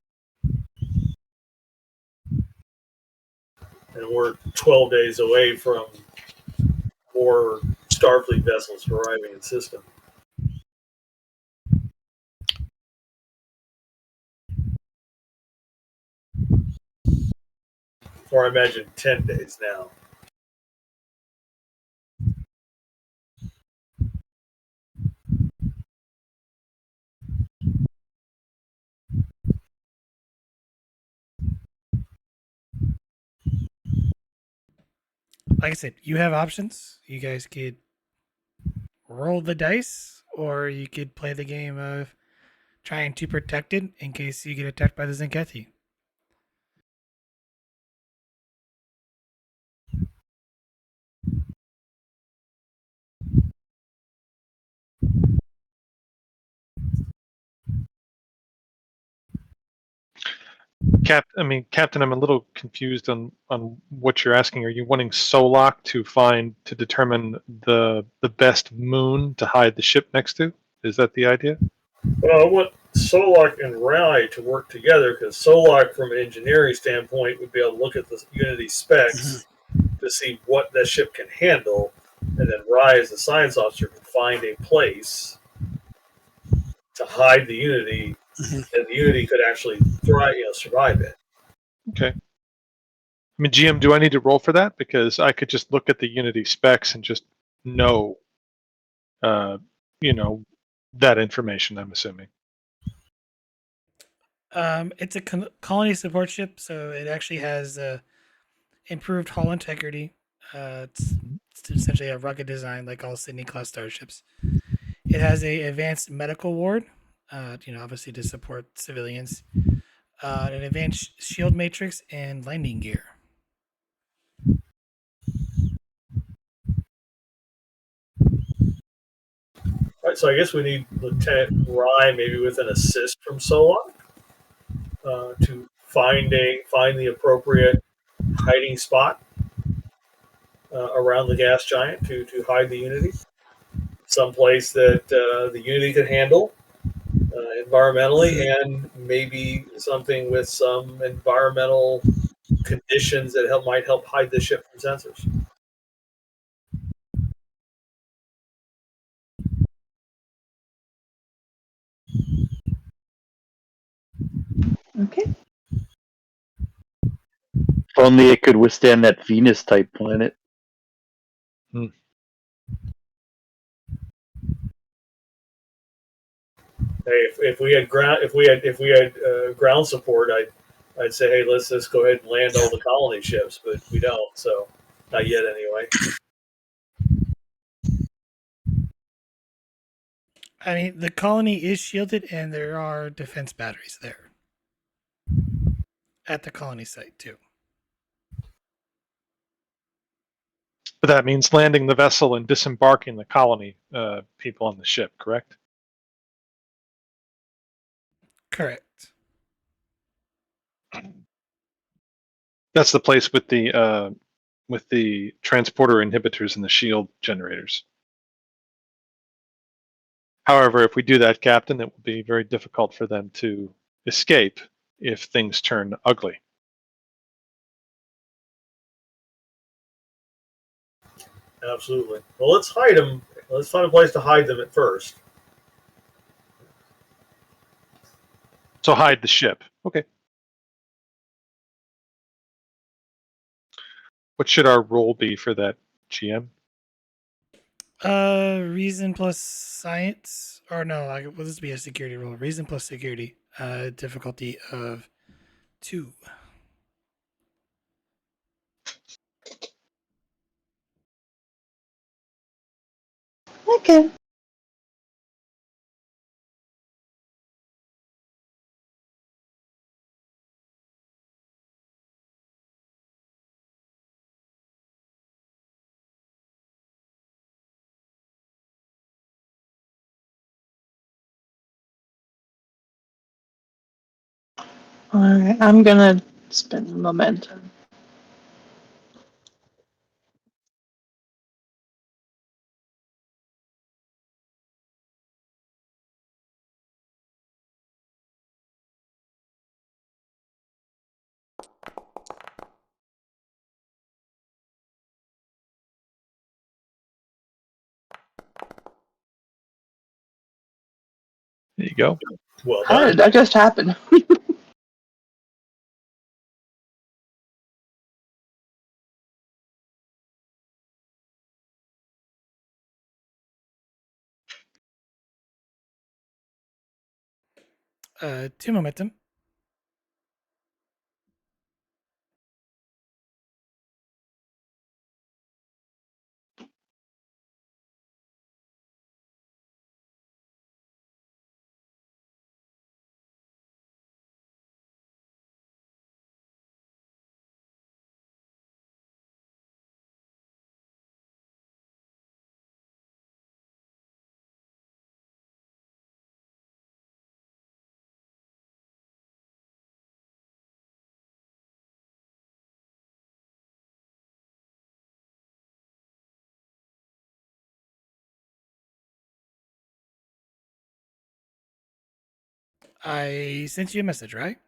And we're 12 days away from more Starfleet vessels arriving in system. Or I imagine 10 days now. Like I said, you have options. You guys could roll the dice, or you could play the game of trying to protect it in case you get attacked by the Tzenkethi. Captain, I'm a little confused on what you're asking. Are you wanting Solok to determine the best moon to hide the ship next to? Is that the idea? Well, I want Solok and Rye to work together because Solok, from an engineering standpoint, would be able to look at the Unity specs to see what that ship can handle, and then Rye, as the science officer, can find a place to hide the Unity, and the Unity could actually survive it. Okay. GM, do I need to roll for that? Because I could just look at the Unity specs and just know, that information, I'm assuming. It's a colony support ship, so it actually has improved hull integrity. It's essentially a rugged design, like all Sydney class starships. It has a advanced medical ward, obviously to support civilians. An advanced shield matrix and landing gear. All right, so I guess we need Lieutenant Rye maybe with an assist from Solon to find the appropriate hiding spot around the gas giant to hide the Unity, someplace that the Unity could handle environmentally, and maybe something with some environmental conditions that might help hide the ship from sensors. Okay. If only it could withstand that Venus type planet. Hey, if we had ground support, I'd say, hey, let's just go ahead and land all the colony ships, but we don't, so not yet anyway. I mean, the colony is shielded, and there are defense batteries there at the colony site too. But that means landing the vessel and disembarking the colony people on the ship, correct? Correct. That's the place with the transporter inhibitors and the shield generators. However, if we do that, Captain, it will be very difficult for them to escape if things turn ugly. Absolutely. Well, let's hide them. Let's find a place to hide them at first. So hide the ship. Okay. What should our role be for that, GM? Reason plus science, or no? Will this be a security roll? Reason plus security. Difficulty of 2. Okay. All right. I'm gonna spend the momentum. There you go. Well How done. did that just happen? 2 momentum. I sent you a message, right?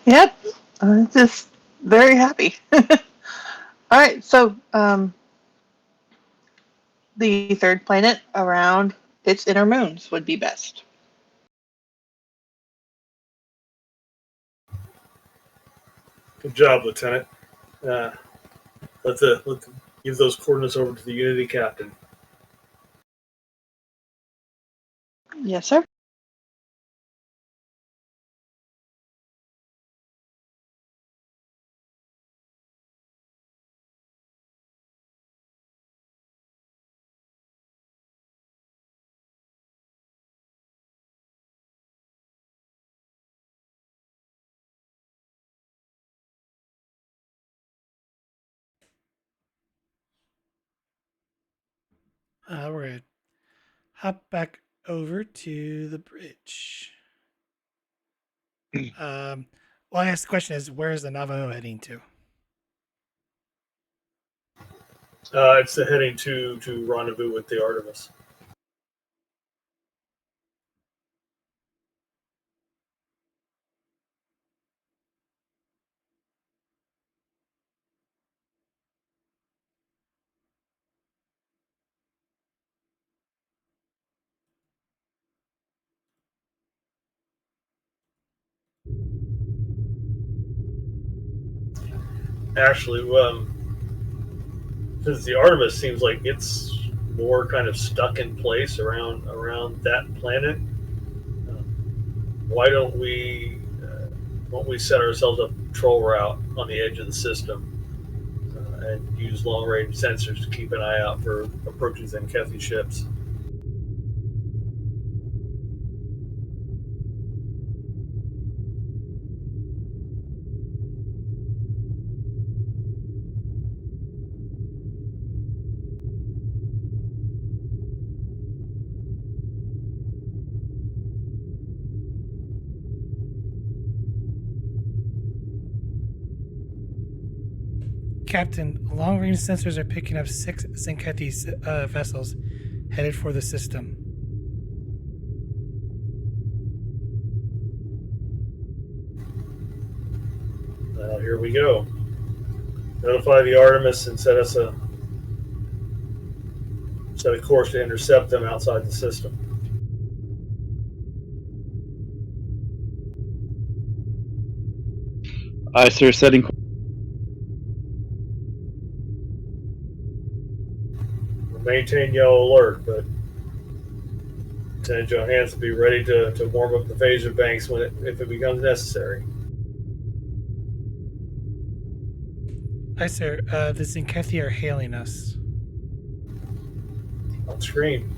Yep. I'm just very happy. All right. So, the third planet around its inner moons would be best. Good job, Lieutenant. Let's give those coordinates over to the Unity captain. Yes, sir. We're going to hop back over to the bridge. Well, I guess the question is, where is the Navajo heading to? It's heading to rendezvous with the Artemis. Actually, since the Artemis seems like it's more kind of stuck in place around that planet, why don't we set ourselves a patrol route on the edge of the system and use long range sensors to keep an eye out for approaching Tzenkethi ships? Captain, long range sensors are picking up 6 Tzenkethi vessels headed for the system. Well, here we go. Notify the Artemis and set a course to intercept them outside the system. Aye, sir. Setting. Maintain yellow alert, but Lieutenant Johansson be ready to warm up the phaser banks if it becomes necessary. Aye, sir. The Tzenkethi are hailing us. On screen.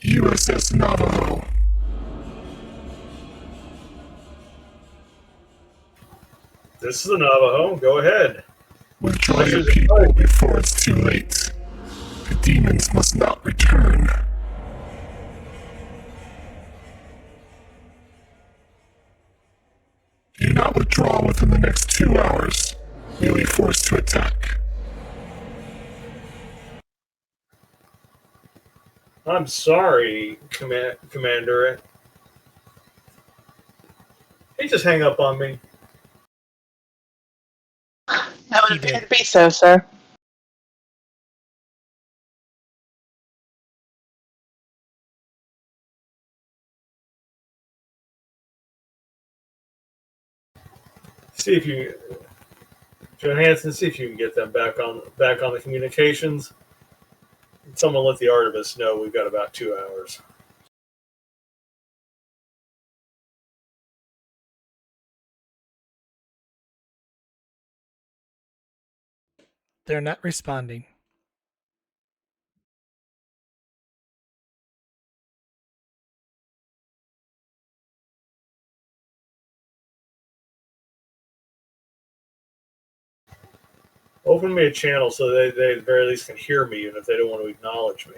USS Navajo. This is the Navajo. Go ahead. Withdraw your people before it's too late. The demons must not return. Do not withdraw within the next 2 hours. You'll be forced to attack. I'm sorry, Commander. He just hang up on me. That He would did. be so, sir. See if you, Johansson, see if you can get them back on the communications. Someone let the Artemis know we've got about 2 hours. They're not responding. Open me a channel so they at the very least can hear me, even if they don't want to acknowledge me.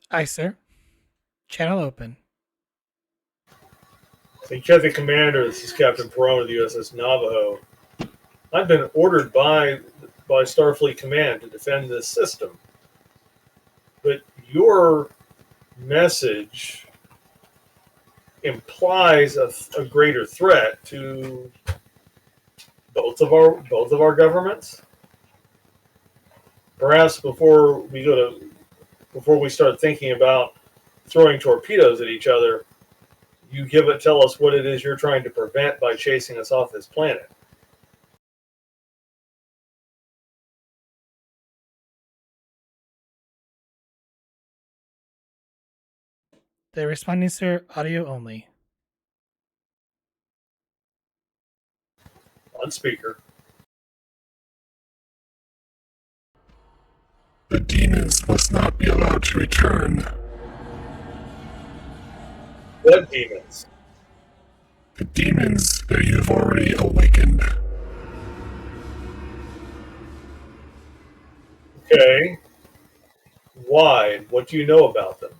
Aye, sir. Channel open. Tzenkethi Commander, this is Captain Perone of the USS Navajo. I've been ordered by Starfleet Command to defend this system. But your message implies a greater threat to both of our governments. Perhaps before we start thinking about throwing torpedoes at each other, you tell us what it is you're trying to prevent by chasing us off this planet. They're responding, sir. Audio only. On speaker. The demons must not be allowed to return. What demons? The demons that you have already awakened. Okay. Why? What do you know about them?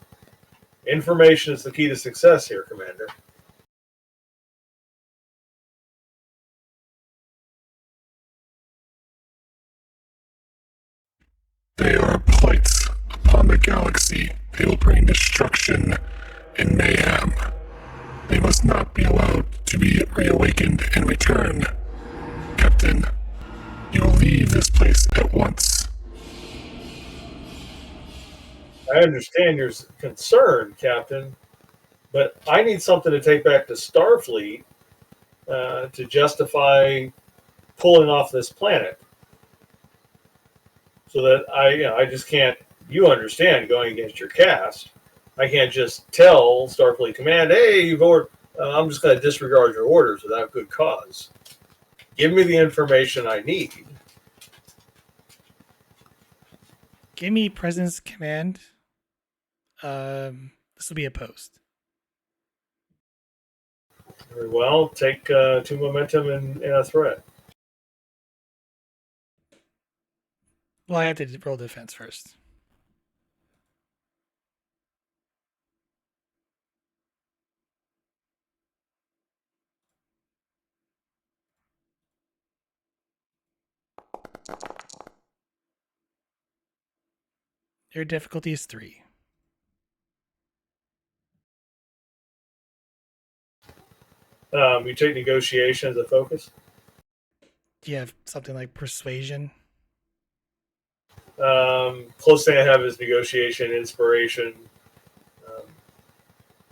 Information is the key to success here, Commander. They are blights upon the galaxy. They will bring destruction and mayhem. They must not be allowed to be reawakened and return. Captain, you will leave this place at once. I understand your concern, Captain, but I need something to take back to Starfleet to justify pulling off this planet. So that I just can't. You understand going against your cast. I can't just tell Starfleet Command, "Hey, I'm just going to disregard your orders without good cause." Give me the information I need. Give me presence command. This will be a post. Very well. Take 2 momentum and a threat. Well, I have to roll defense first. Your difficulty is 3. You take negotiation as a focus. Do you have something like persuasion? Close thing I have is negotiation, inspiration.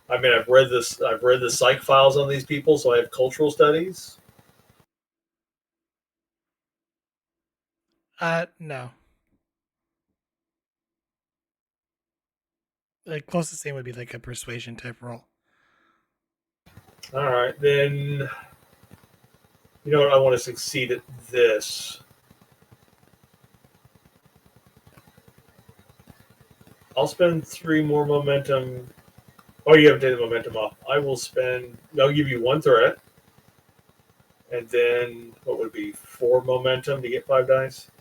I've read the psych files on these people, so I have cultural studies. No. The closest thing would be like a persuasion type roll. All right, then. You know what? I want to succeed at this. I'll spend 3 more momentum. Oh, you haven't taken the momentum off. I'll give you 1 threat. And then, what would it be? 4 momentum to get 5 dice?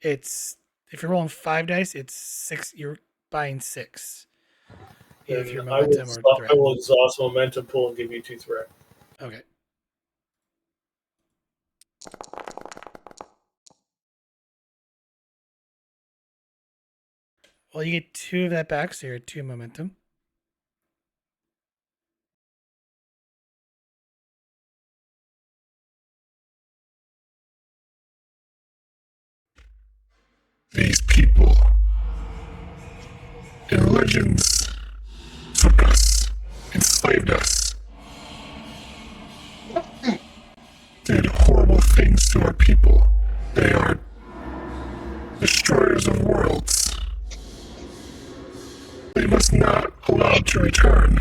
If you're rolling 5 dice, it's 6. You're buying 6. If your momentum or threat. I will exhaust momentum pool and give you 2 threat. Okay. Well, you get 2 of that back, so you're at 2 momentum. These people in legends took us, enslaved us, did horrible things to our people. They are destroyers of worlds. They must not allow to return.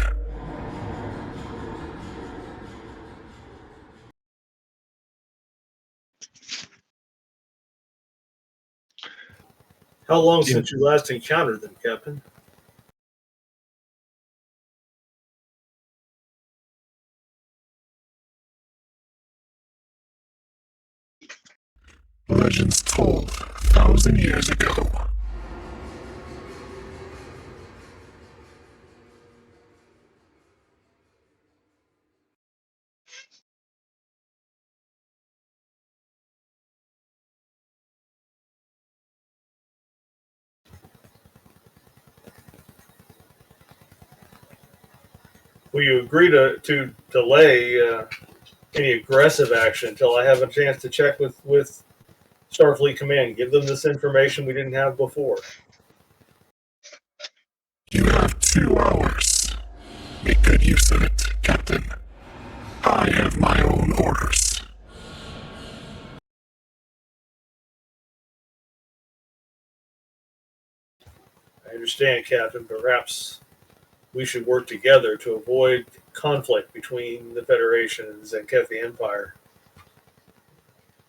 How long since you last encountered them, Captain? Legends told 1,000 years ago. Will you agree to delay any aggressive action until I have a chance to check with Starfleet Command? Give them this information we didn't have before. You have 2 hours. Make good use of it, Captain. I have my own orders. I understand, Captain. Perhaps we should work together to avoid conflict between the Federation and the Tzenkethi Empire.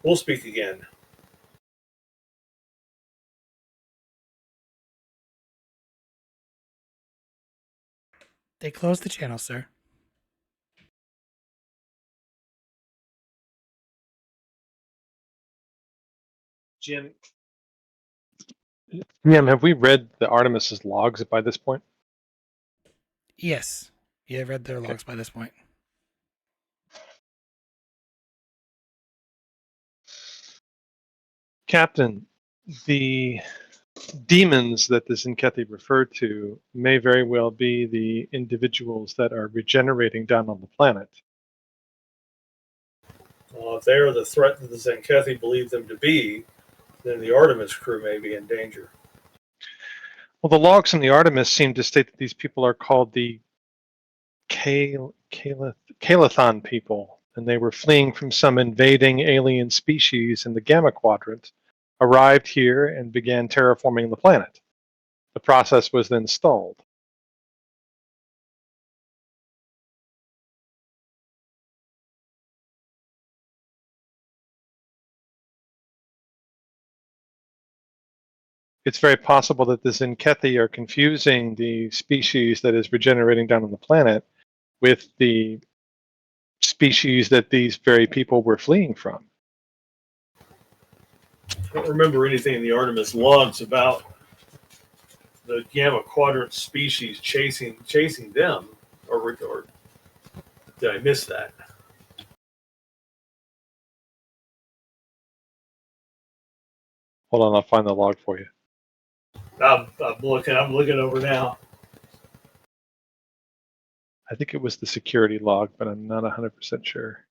We'll speak again. They closed the channel, sir. Jim, have we read the Artemis's logs by this point? Yes. You have read their Okay. logs by this point. Captain, the demons that the Tzenkethi referred to may very well be the individuals that are regenerating down on the planet. If they are the threat that the Tzenkethi believe them to be, then the Artemis crew may be in danger. Well, the logs in the Artemis seem to state that these people are called the Kalathon people, and they were fleeing from some invading alien species in the Gamma Quadrant, arrived here, and began terraforming the planet. The process was then stalled. It's very possible that the Tzenkethi are confusing the species that is regenerating down on the planet with the species that these very people were fleeing from. I don't remember anything in the Artemis logs about the Gamma Quadrant species chasing them, or did I miss that? Hold on, I'll find the log for you. I'm looking over now. I think it was the security log, but I'm not 100% sure.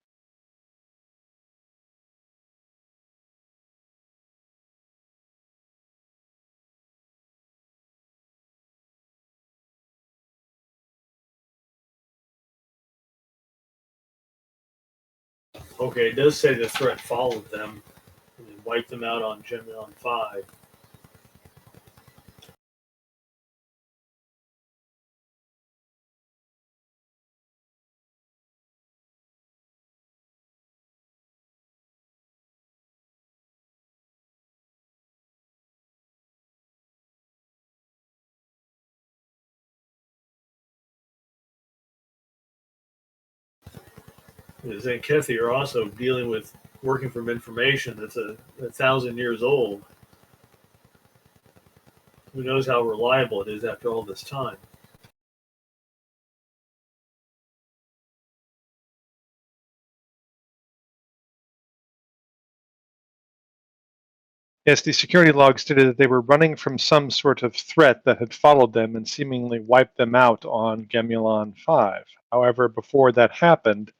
Okay, it does say the threat followed them and wiped them out on Gemulon V. The Tzenkethi are also dealing with working from information that's a 1,000 years old. Who knows how reliable it is after all this time? Yes, the security log stated that they were running from some sort of threat that had followed them and seemingly wiped them out on Gemulon V. However, before that happened,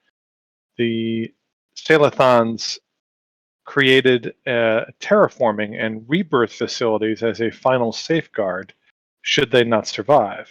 the Salathons created terraforming and rebirth facilities as a final safeguard should they not survive.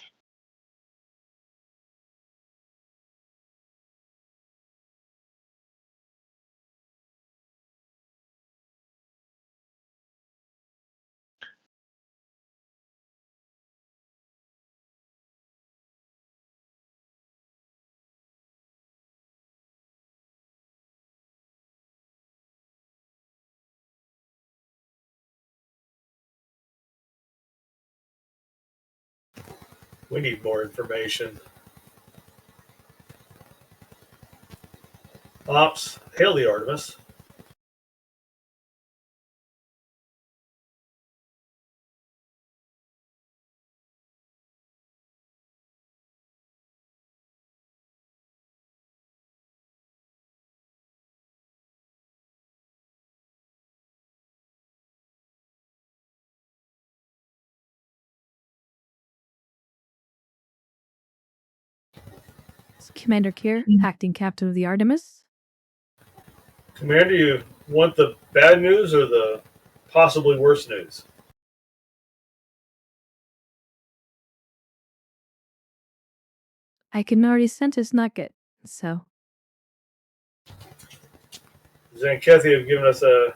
We need more information. Ops, hail the Artemis. Commander Kier, acting captain of the Artemis. Commander, you want the bad news or the possibly worse news? I can already sense it's not good, so. Tzenkethi have given us a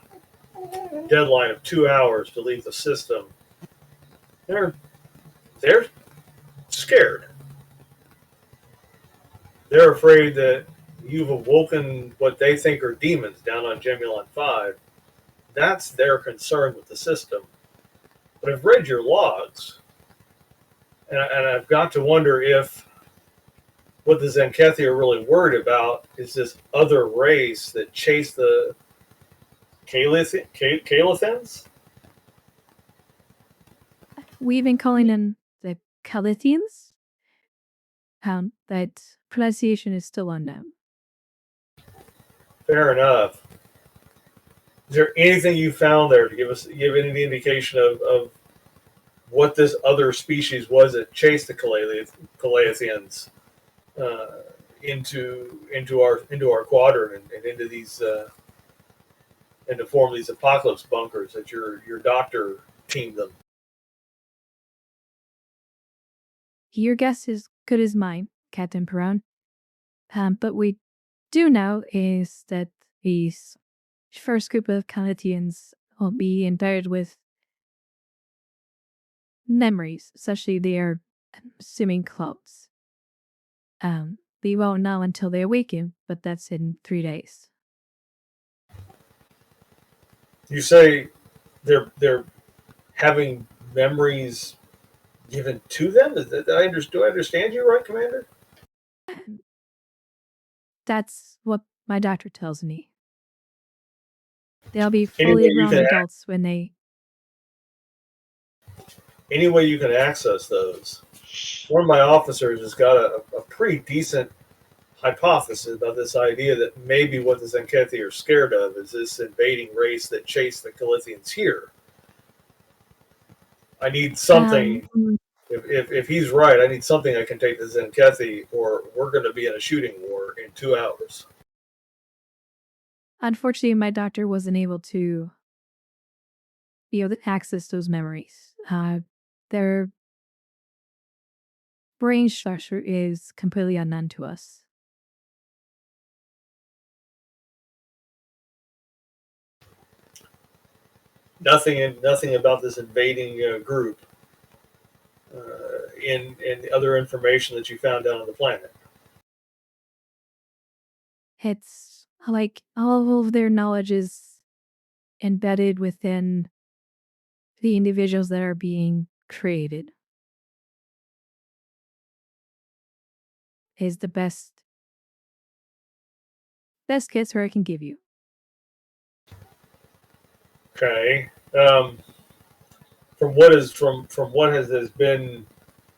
deadline of 2 hours to leave the system. They're scared. They're afraid that you've awoken what they think are demons down on Gemulon V. That's their concern with the system. But I've read your logs, and I've got to wonder if what the Tzenkethi are really worried about is this other race that chase the Calithans? We've been calling them the Calithians. That pronunciation is still unknown. Fair enough. Is there anything you found there to give any indication of what this other species was that chased the Calathians into our quadrant and into these and to form these apocalypse bunkers that your doctor teamed them? Your guess is good as mine, Captain Perron. But we do know is that these first group of Canadians will be endowed with memories, especially their swimming clothes. We won't know until they awaken, but that's in 3 days. You say they're having memories given to them? Do I understand you right, Commander? That's what my doctor tells me. They'll be Any fully way you grown can adults when they. Any way you can access those? One of my officers has got a pretty decent hypothesis about this idea that maybe what the Tzenkethi are scared of is this invading race that chased the Calithians here. I need something. If he's right, I need something I can take to Tzenkethi, or we're going to be in a shooting war in 2 hours. Unfortunately, my doctor wasn't able to be able to access those memories. Their brain structure is completely unknown to us. Nothing about this invading group in other information that you found down on the planet. It's like all of their knowledge is embedded within the individuals that are being created. Is the best answer I can give you. Okay. From what has been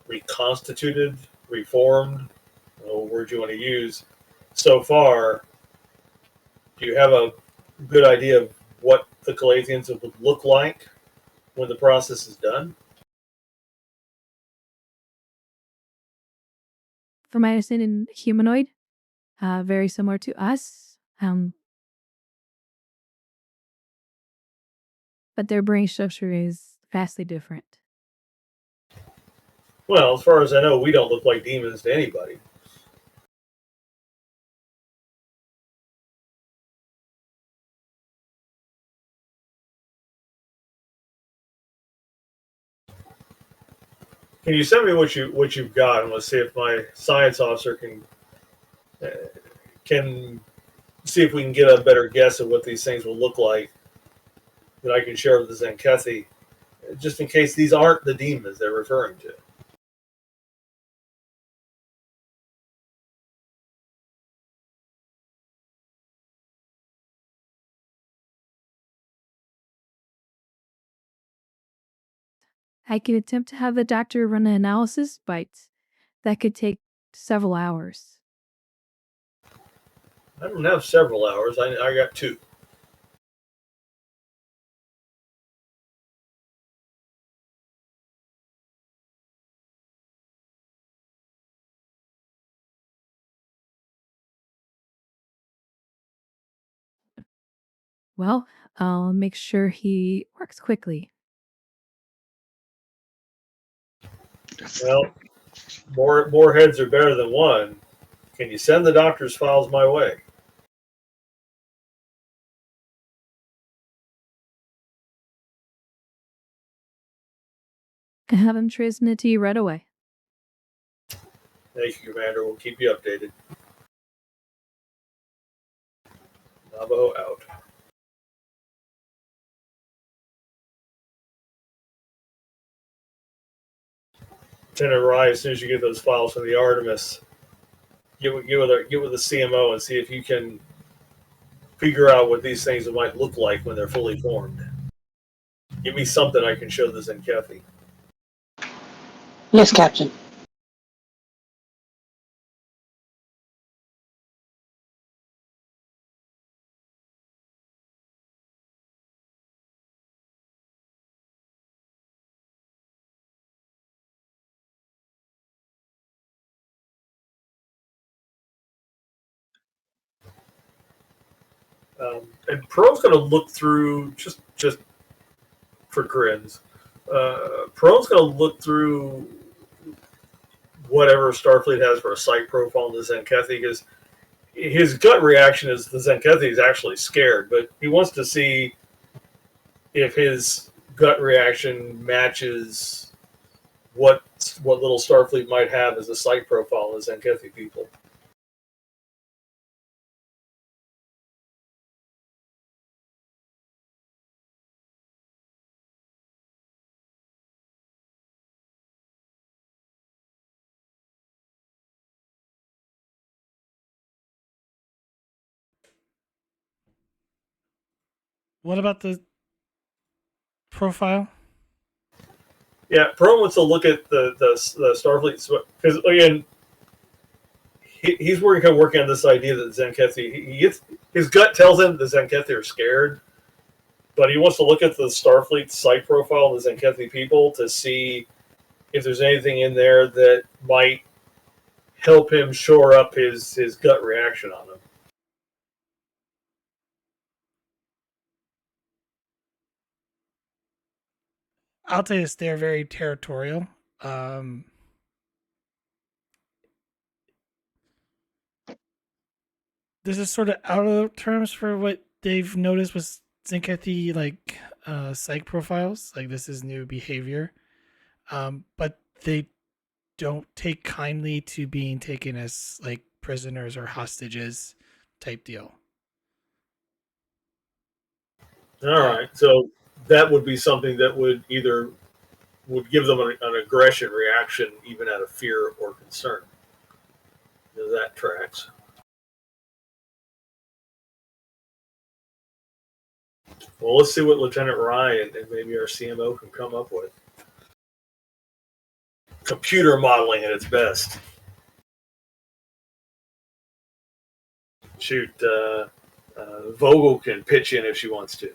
reconstituted, reformed, what word you want to use, so far, do you have a good idea of what the Calathians would look like when the process is done? From my understanding, humanoid, very similar to us, but their brain structure is vastly different. Well, as far as I know, we don't look like demons to anybody. Can you send me what you've got, and let's see if my science officer can see if we can get a better guess of what these things will look like that I can share with the Tzenkethi, just in case these aren't the demons they're referring to. I could attempt to have the doctor run an analysis, but that could take several hours. I don't have several hours. I got 2. Well, I'll make sure he works quickly. Well, more heads are better than one. Can you send the doctor's files my way? Have him transmit to you right away. Thank you, Commander. We'll keep you updated. Navajo out. Lieutenant Rye, as soon as you get those files from the Artemis, get with the CMO and see if you can figure out what these things might look like when they're fully formed. Give me something I can show the Tzenkethi. Yes, Captain. And Pearl's going to look through just for grins. Pearl's going to look through whatever Starfleet has for a site profile in the Tzenkethi, because his gut reaction is the Tzenkethi is actually scared, but he wants to see if his gut reaction matches what little Starfleet might have as a site profile in the Tzenkethi people. What about the profile? Yeah, Pearl wants to look at the Starfleet, because again, he's working on this idea that Tzenkethi, his gut tells him the Tzenkethi are scared, but he wants to look at the Starfleet site profile of the Tzenkethi people to see if there's anything in there that might help him shore up his gut reaction on them. I'll tell you this, they're very territorial. This is sort of out of terms for what they've noticed with Zinkethi, like psych profiles. Like, this is new behavior. But they don't take kindly to being taken as like prisoners or hostages type deal. All right, so that would be something that would give them an aggression reaction, even out of fear or concern. That tracks. Well, let's see what Lieutenant Rye and maybe our CMO can come up with. Computer modeling at its best. Shoot, Vogel can pitch in if she wants to.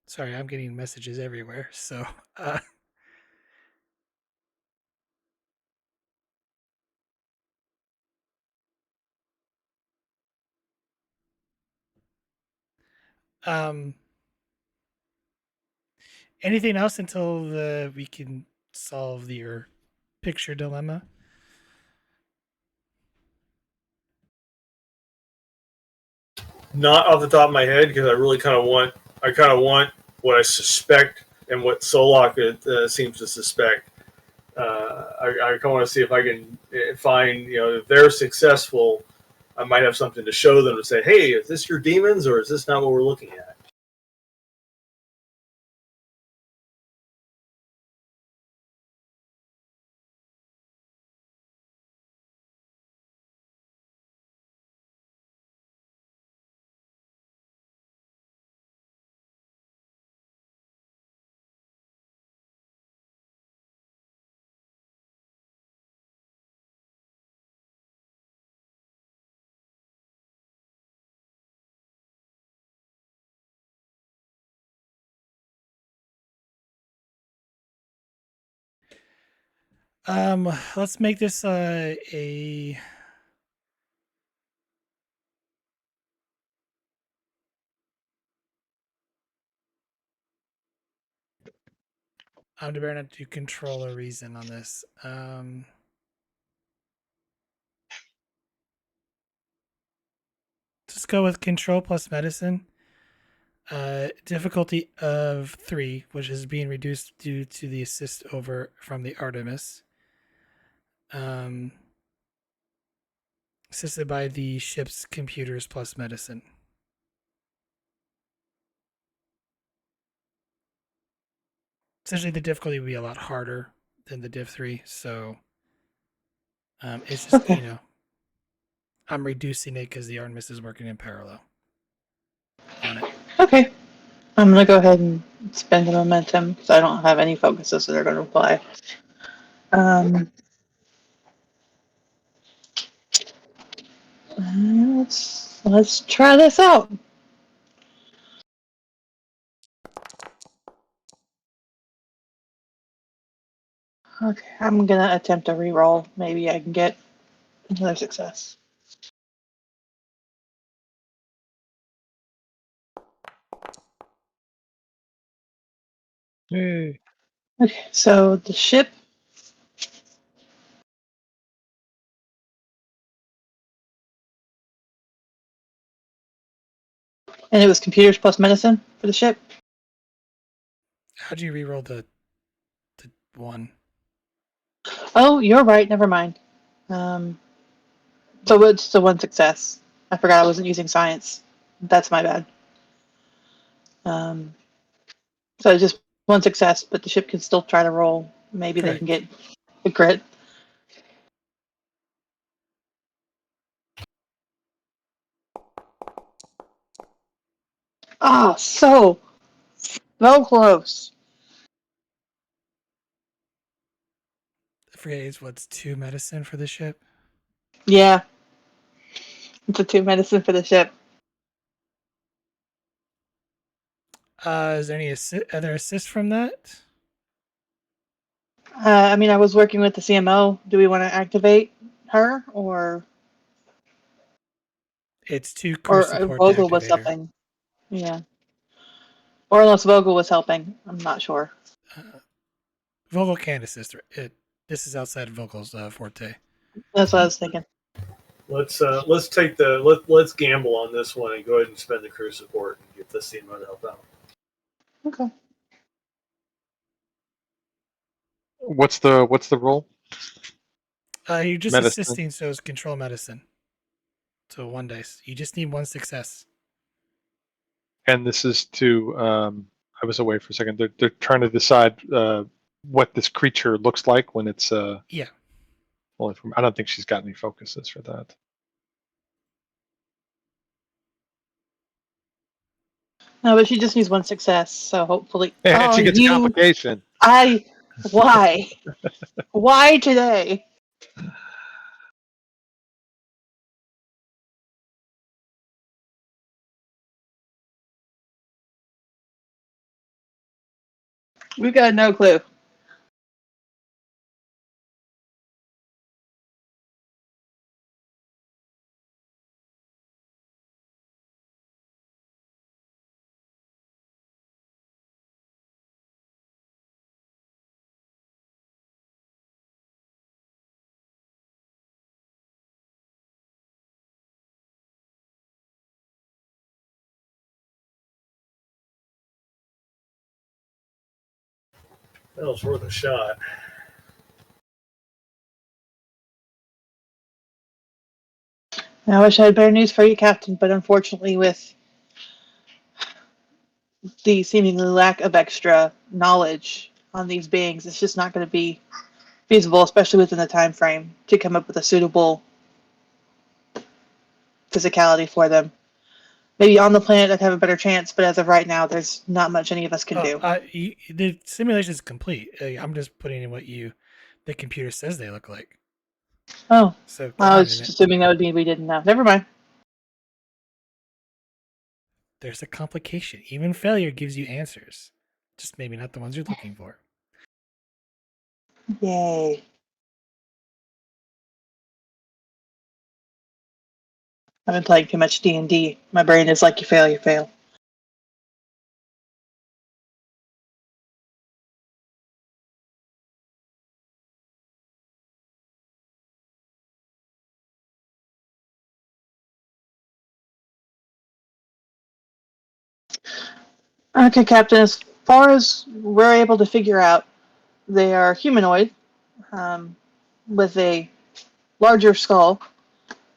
Sorry, I'm getting messages everywhere. So, um, anything else until we can solve your picture dilemma? Not off the top of my head, because I really kind of want what I suspect and what Solak seems to suspect. I kind of want to see if I can find, if they're successful, I might have something to show them to say, hey, is this your demons or is this not what we're looking at? Let's make this a. I'm debating to control a reason on this. Just go with control plus medicine. Difficulty of 3, which is being reduced due to the assist over from the Artemis. Assisted by the ship's computers plus medicine. Essentially, the difficulty would be a lot harder than the div 3, so it's just, Okay. I'm reducing it because the Artemis is working in parallel on it. Okay. I'm gonna go ahead and spend the momentum because I don't have any focuses that are going to apply. Let's try this out. Okay, I'm gonna attempt a reroll. Maybe I can get another success. Yay. Okay, so the ship. And it was computers plus medicine for the ship. How'd you reroll the 1? Oh, you're right. Never mind. So it's the one success. I forgot I wasn't using science. That's my bad. So just one success, but the ship can still try to roll. Maybe they can Correct. get a crit. Ah, so close. I forget it's what's 2 medicine for the ship. Yeah, it's a 2 medicine for the ship. Is there any other assist from that? I mean, I was working with the CMO. Do we want to activate her or It's 2 crew support to Vogel was activate her. helping? Yeah, or unless Vogel was helping, I'm not sure. Vogel can assist her. This is outside of Vogel's forte. That's what I was thinking. Let's let's gamble on this one and go ahead and spend the crew support and get this team to help out. Okay. What's the role? You're just Medicine. assisting, so it's control medicine. So 1 dice. You just need 1 success. And this is to. I was away for a second. They're trying to decide what this creature looks like when it's. Yeah. Only from. I don't think she's got any focuses for that. No, but she just needs 1 success, so hopefully. And she gets a complication. Why? Why today? We got no clue. That was worth a shot. I wish I had better news for you, Captain, but unfortunately, with the seemingly lack of extra knowledge on these beings, it's just not going to be feasible, especially within the time frame, to come up with a suitable physicality for them. Maybe on the planet I'd have a better chance, but as of right now, there's not much any of us can do. The simulation is complete. I'm just putting in what the computer says they look like. Oh, So I was just assuming that would mean we didn't know. Never mind. There's a complication. Even failure gives you answers, just maybe not the ones you're looking for. Yay. I've been playing too much D&D. My brain is like, you fail, you fail. Okay, Captain, as far as we're able to figure out, they are humanoid, with a larger skull.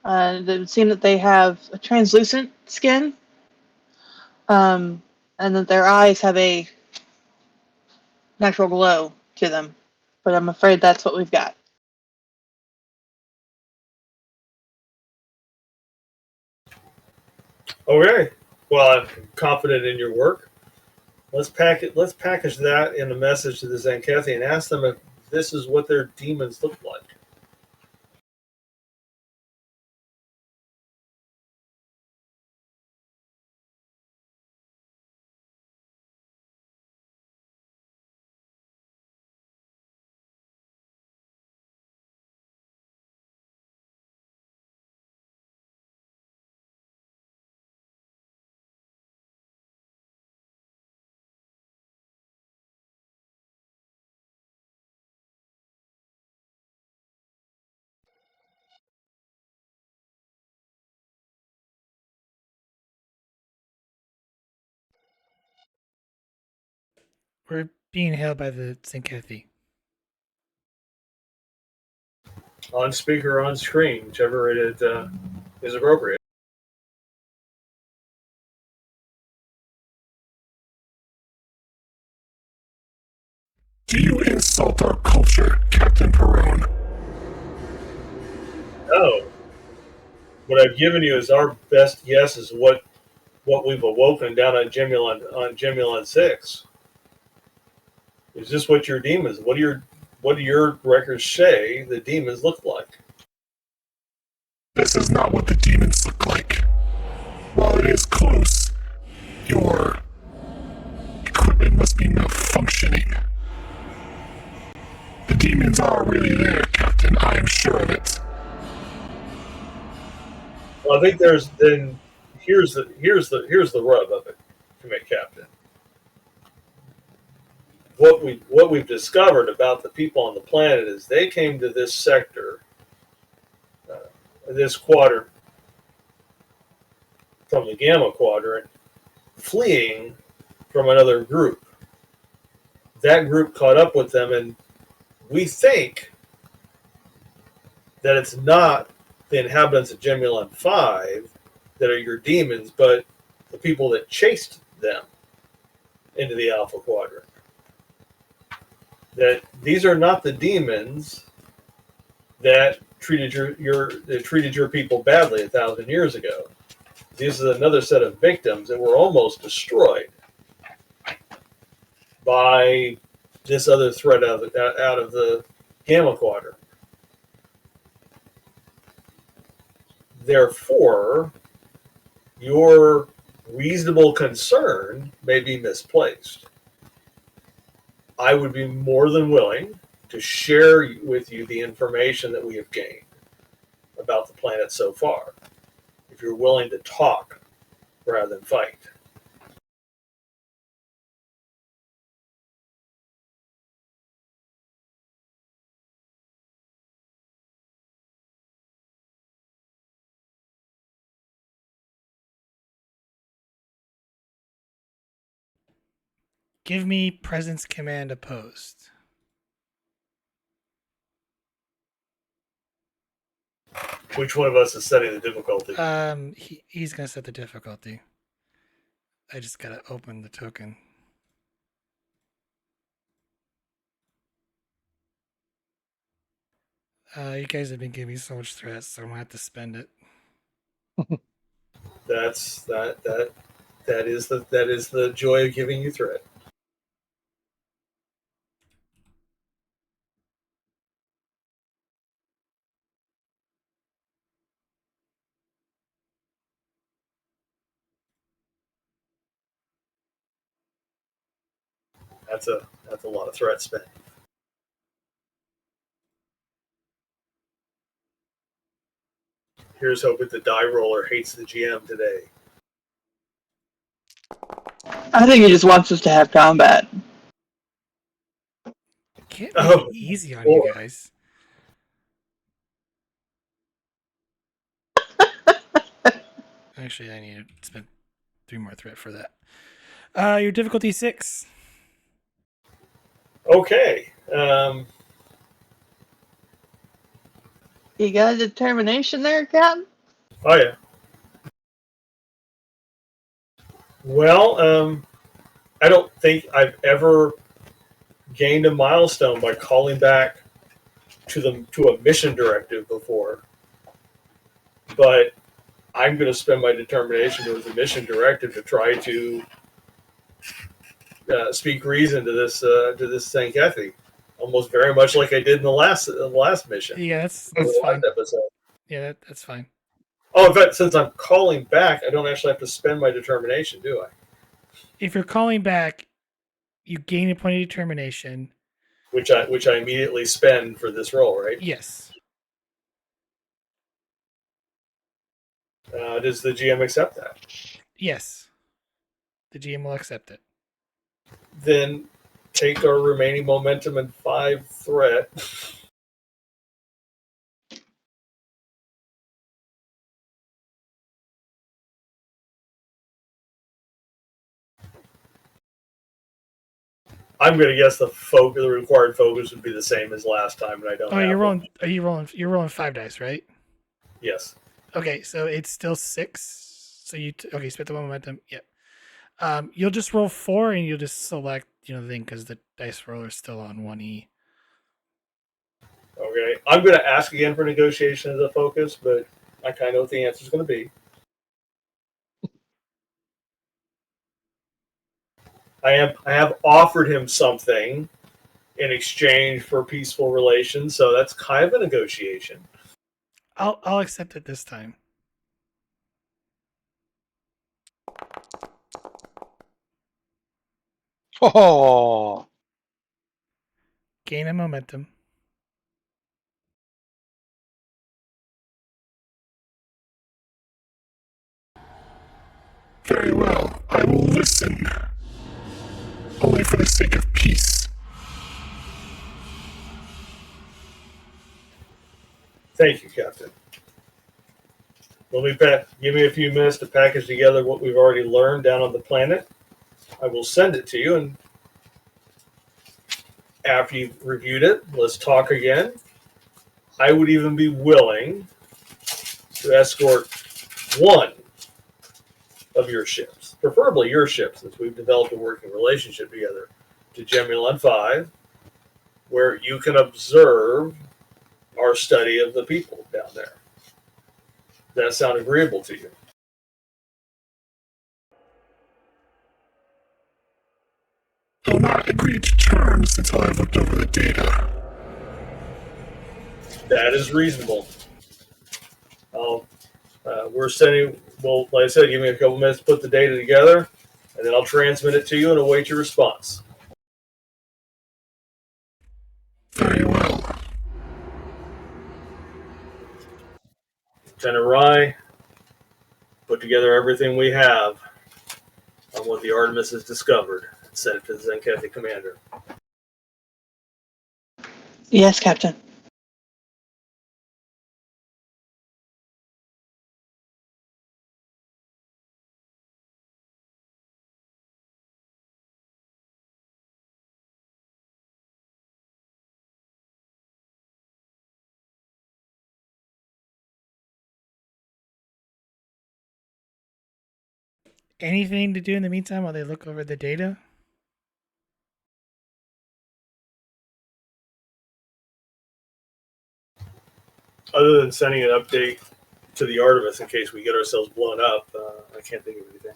It would seem that they have a translucent skin, and that their eyes have a natural glow to them. But I'm afraid that's what we've got. Okay. Well, I'm confident in your work. Let's package that in a message to the Tzenkethi and ask them if this is what their demons look like. We're being hailed by the Tzenkethi. On speaker, on screen, whichever it is appropriate. Do you insult our culture, Captain Perone? No. What I've given you is our best guess is what we've awoken down on Gemulon 6. Is this what your demons? What do your records say the demons look like? This is not what the demons look like. While it is close, your equipment must be malfunctioning. The demons are really there, Captain. I am sure of it. Well, I think here's the rub of it, Commit Captain. What we've discovered about the people on the planet is they came to this sector, this quadrant from the Gamma Quadrant, fleeing from another group. That group caught up with them, and we think that it's not the inhabitants of Gemulon 5 that are your demons, but the people that chased them into the Alpha Quadrant. That these are not the demons that treated your people badly 1,000 years ago. This is another set of victims that were almost destroyed by this other threat out of the Gamma Quadrant. Therefore, your reasonable concern may be misplaced. I would be more than willing to share with you the information that we have gained about the planet so far, if you're willing to talk rather than fight. Give me presence command opposed. Which one of us is setting the difficulty? He's gonna set the difficulty. I just gotta open the token. You guys have been giving me so much stress, so I'm gonna have to spend it. That is the joy of giving you threat. That's a lot of threat spent. Here's hoping the die roller hates the GM today. I think he just wants us to have combat. Can't make it easy on you guys. Actually, I need to spend 3 more threat for that. Your difficulty 6. Okay. You got a determination there, Captain? Oh, yeah. Well, I don't think I've ever gained a milestone by calling back to a mission directive before. But I'm going to spend my determination towards the mission directive to try to speak reason to this Tzenkethi, almost very much like I did in the last mission. Yeah, that's the fine. last episode. Yeah, that's fine. Oh, in fact, since I'm calling back, I don't actually have to spend my determination, do I? If you're calling back, you gain a point of determination. Which I immediately spend for this role, right? Yes. Does the GM accept that? Yes. The GM will accept it. Then take our remaining momentum and 5 threat. I'm going to guess the required focus would be the same as last time, and I don't. Oh, you're rolling. You're rolling 5 dice, right? Yes. Okay, so it's still 6. So you spent the momentum. Yep. You'll just roll 4, and you'll just select the thing because the dice roller is still on 1E. Okay, I'm going to ask again for negotiation as a focus, but I kind of know what the answer is going to be. I have offered him something in exchange for peaceful relations, so that's kind of a negotiation. I'll accept it this time. Oh, Gain a momentum. Very well, I will listen. Only for the sake of peace. Thank you, Captain. Give me a few minutes to package together what we've already learned down on the planet. I will send it to you, and after you've reviewed it, let's talk again. I would even be willing to escort one of your ships, preferably your ship, since we've developed a working relationship together, to Gemulon V, where you can observe our study of the people down there. Does that sound agreeable to you? I'll not agree to terms until I've looked over the data. That is reasonable. We're sending, well, like I said, give me a couple minutes to put the data together, and then I'll transmit it to you and await your response. Very well. Lieutenant Rye, put together everything we have on what the Artemis has discovered and send it to the Tzenkethi commander. Yes, Captain. Anything to do in the meantime while they look over the data? Other than sending an update to the Artemis in case we get ourselves blown up, I can't think of anything.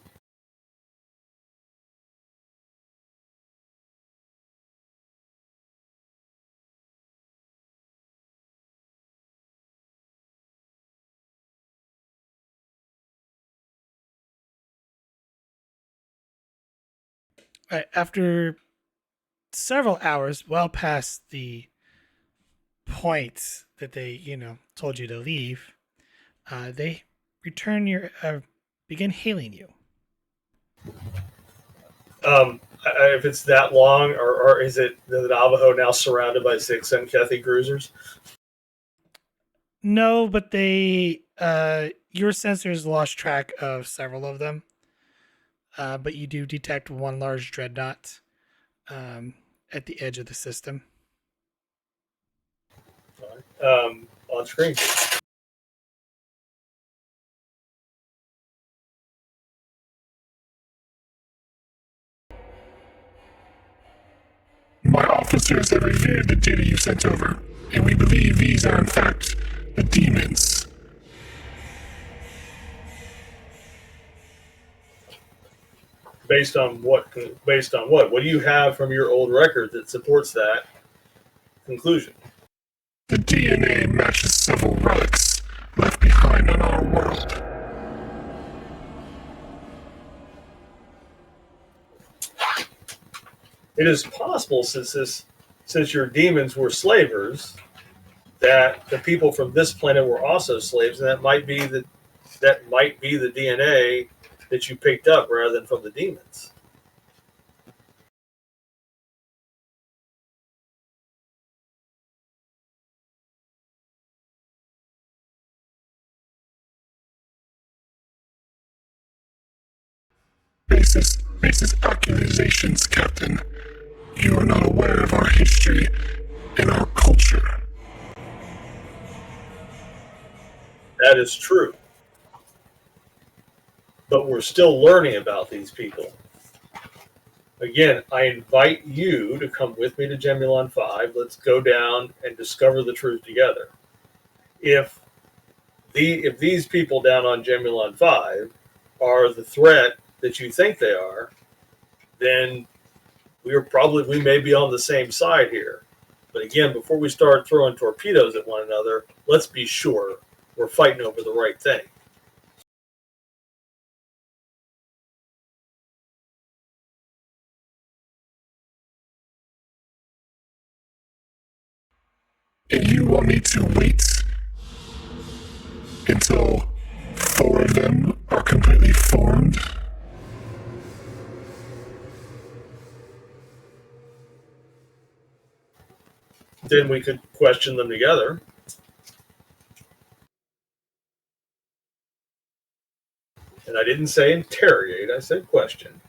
All right, after several hours, well past the point that they, told you to leave, They return your begin hailing you. If it's that long, or is it the Navajo now surrounded by 6 Tzenkethi cruisers? No, but they your sensors lost track of several of them. But you do detect one large dreadnought at the edge of the system. On screen. My officers have reviewed the data you sent over, and we believe these are in fact the demons. Based on what? Based on what? What do you have from your old record that supports that conclusion? The DNA matches several relics left behind on our world. It is possible, since your demons were slavers, that the people from this planet were also slaves, and that might be the DNA that you picked up rather than from the demons. Basis accusations, Captain. You are not aware of our history and our culture. That is true. But we're still learning about these people. Again, I invite you to come with me to Gemulon 5. Let's go down and discover the truth together. If these people down on Gemulon 5 are the threat that you think they are, then we may be on the same side here. But again, before we start throwing torpedoes at one another, let's be sure we're fighting over the right thing. And you want me to wait until 4 of them are completely formed? Then we could question them together. And I didn't say interrogate, I said question.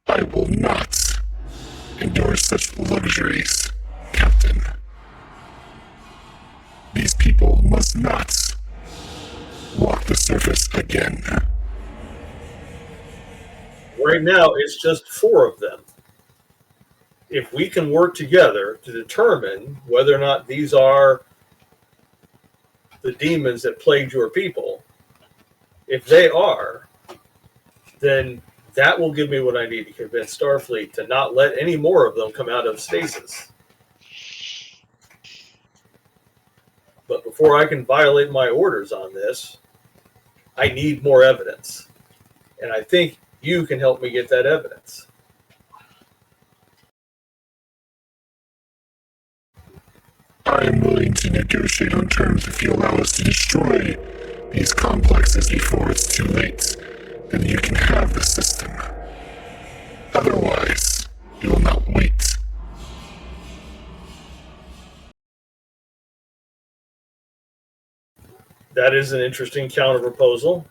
I will not endorse such luxuries, Captain. These people must not walk the surface again. Right now, it's just 4 of them. If we can work together to determine whether or not these are the demons that plagued your people, if they are, then that will give me what I need to convince Starfleet to not let any more of them come out of stasis. But before I can violate my orders on this, I need more evidence. And I think you can help me get that evidence. I am willing to negotiate on terms if you allow us to destroy these complexes before it's too late. Then you can have the system. Otherwise, you will not wait. That is an interesting counter proposal.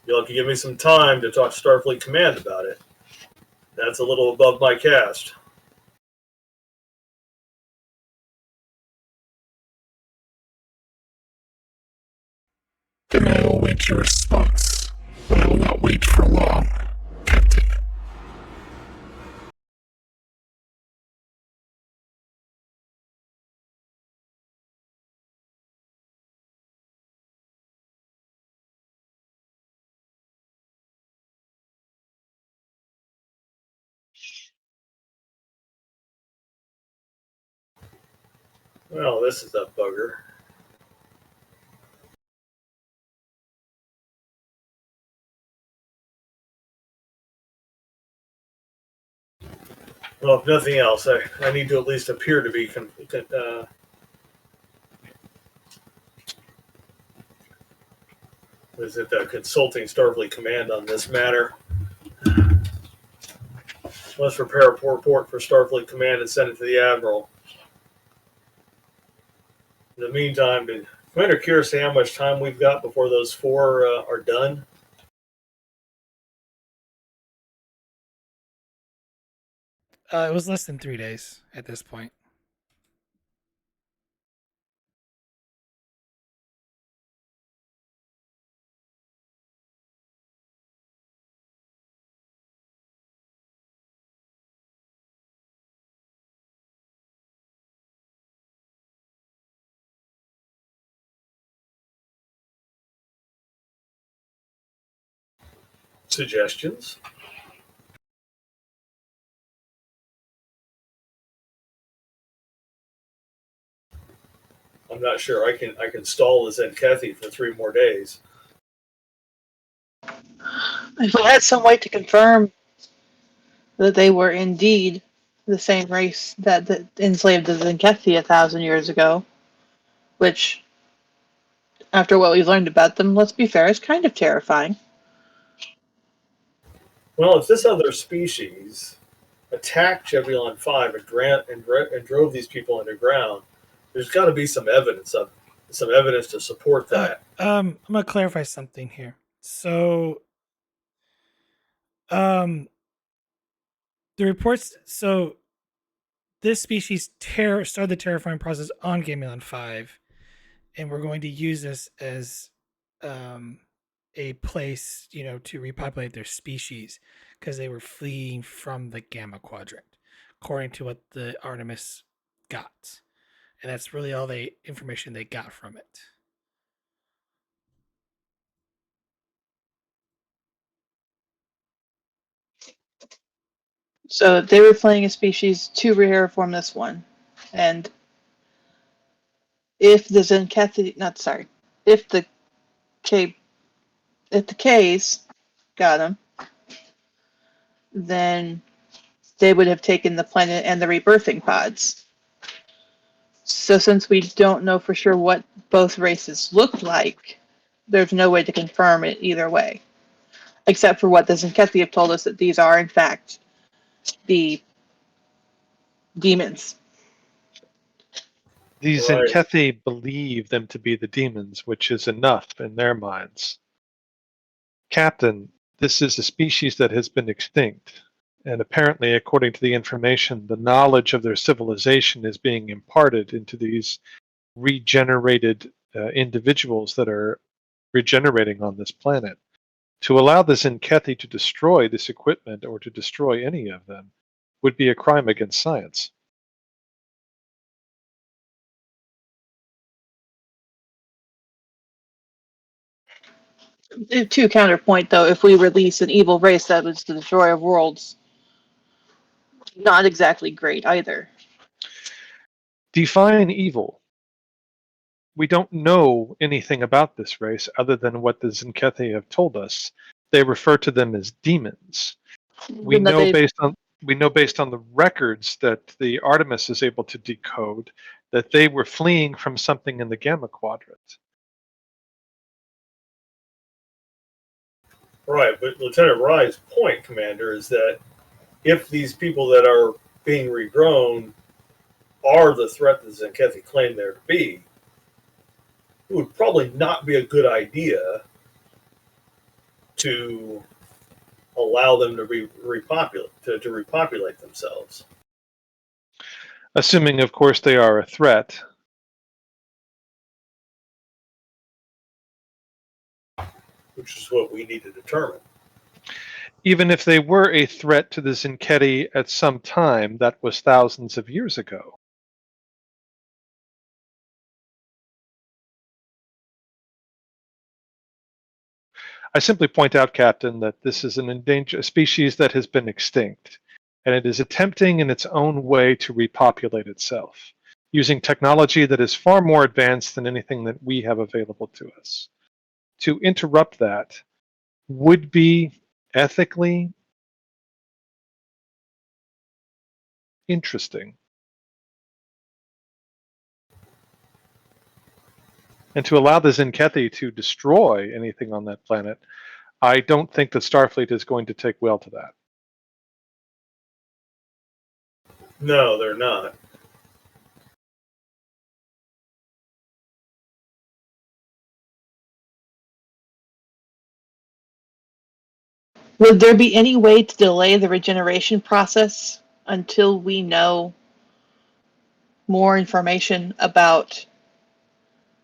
You'll have to give me some time to talk to Starfleet Command about it. That's a little above my caste. Then I will await your response. But I will not wait for long, Captain. Well, this is a bugger. Well, if nothing else, I need to at least appear to be consulting Starfleet Command on this matter. Let's prepare a report for Starfleet Command and send it to the Admiral. In the meantime, Commander curious to how much time we've got before those 4 are done? It was less than 3 days at this point. Suggestions? I'm not sure I can stall the Tzenkethi for 3 more days. If we had some way to confirm that they were indeed the same race that enslaved the Tzenkethi 1,000 years ago, which, after what we've learned about them, let's be fair, is kind of terrifying. Well, if this other species attacked Gemulon V and drove these people underground, there's got to be some evidence to support that. I'm gonna clarify something here. So, the reports. So, this species started the terraforming process on Gemulon V, and we're going to use this as a place, to repopulate their species because they were fleeing from the Gamma Quadrant, according to what the Artemis got, and that's really all the information they got from it. So they were fleeing a species to terraform this one, and if the Tzenkethi, not sorry, if the K's got them, then they would have taken the planet and the rebirthing pods. So since we don't know for sure what both races look like, there's no way to confirm it either way. Except for what the Tzenkethi have told us, that these are in fact the demons. These Right. Tzenkethi believe them to be the demons, which is enough in their minds. Captain, this is a species that has been extinct, and apparently, according to the information, the knowledge of their civilization is being imparted into these regenerated individuals that are regenerating on this planet. To allow the Tzenkethi to destroy this equipment or to destroy any of them would be a crime against science. To counterpoint, though, if we release an evil race that was the destroyer of worlds, not exactly great either. Define evil. We don't know anything about this race other than what the Tzenkethi have told us. They refer to them as demons. We know based on the records that the Artemis is able to decode that they were fleeing from something in the Gamma Quadrant. Right, but Lieutenant Rye's point, Commander, is that if these people that are being regrown are the threat that Tzenkethi claim there to be, it would probably not be a good idea to allow them to repopulate themselves. Assuming, of course, they are a threat. Which is what we need to determine. Even if they were a threat to the Tzenkethi at some time, that was thousands of years ago. I simply point out, Captain, that this is an endangered species that has been extinct, and it is attempting in its own way to repopulate itself, using technology that is far more advanced than anything that we have available to us. To interrupt that would be ethically Interesting. And to allow the Tzenkethi to destroy anything on that planet, I don't think the Starfleet is going to take well to that. No, they're not. Would there be any way to delay the regeneration process until we know more information about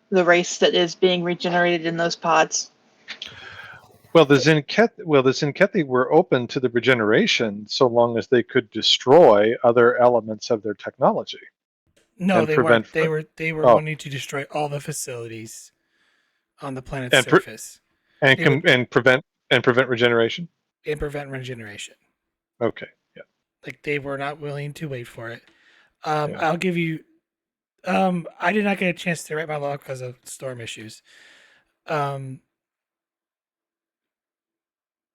the race that is being regenerated in those pods? Well, the Tzenkethi were open to the regeneration so long as they could destroy other elements of their technology. No, And they prevent weren't. They were Oh. wanting to destroy all the facilities on the planet's And surface and prevent regeneration. and prevent regeneration. Okay, yeah. Like they were not willing to wait for it. Yeah. I'll give you. I did not get a chance to write my log because of storm issues.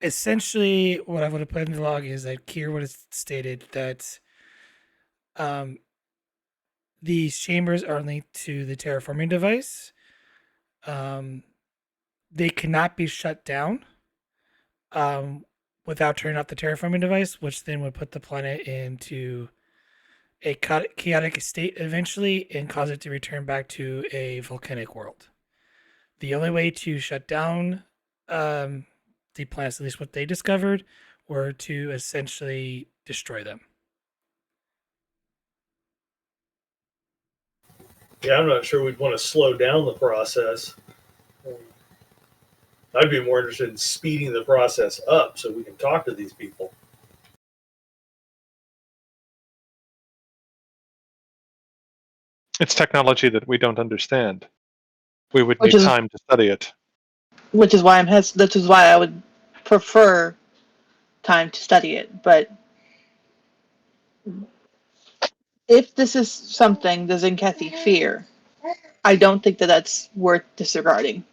Essentially, what I would have put in the log is that Kier would have stated that these chambers are linked to the terraforming device. They cannot be shut down without turning off the terraforming device, which then would put the planet into a chaotic state eventually and cause it to return back to a volcanic world. The only way to shut down the planets, at least what they discovered, were to essentially destroy them. Yeah, I'm not sure we'd want to slow down the process. I'd be more interested in speeding the process up so we can talk to these people. It's technology that we don't understand. We would Which need is- time to study it. Which is why this is why I would prefer time to study it. But if this is something the Tzenkethi fear, I don't think that that's worth disregarding.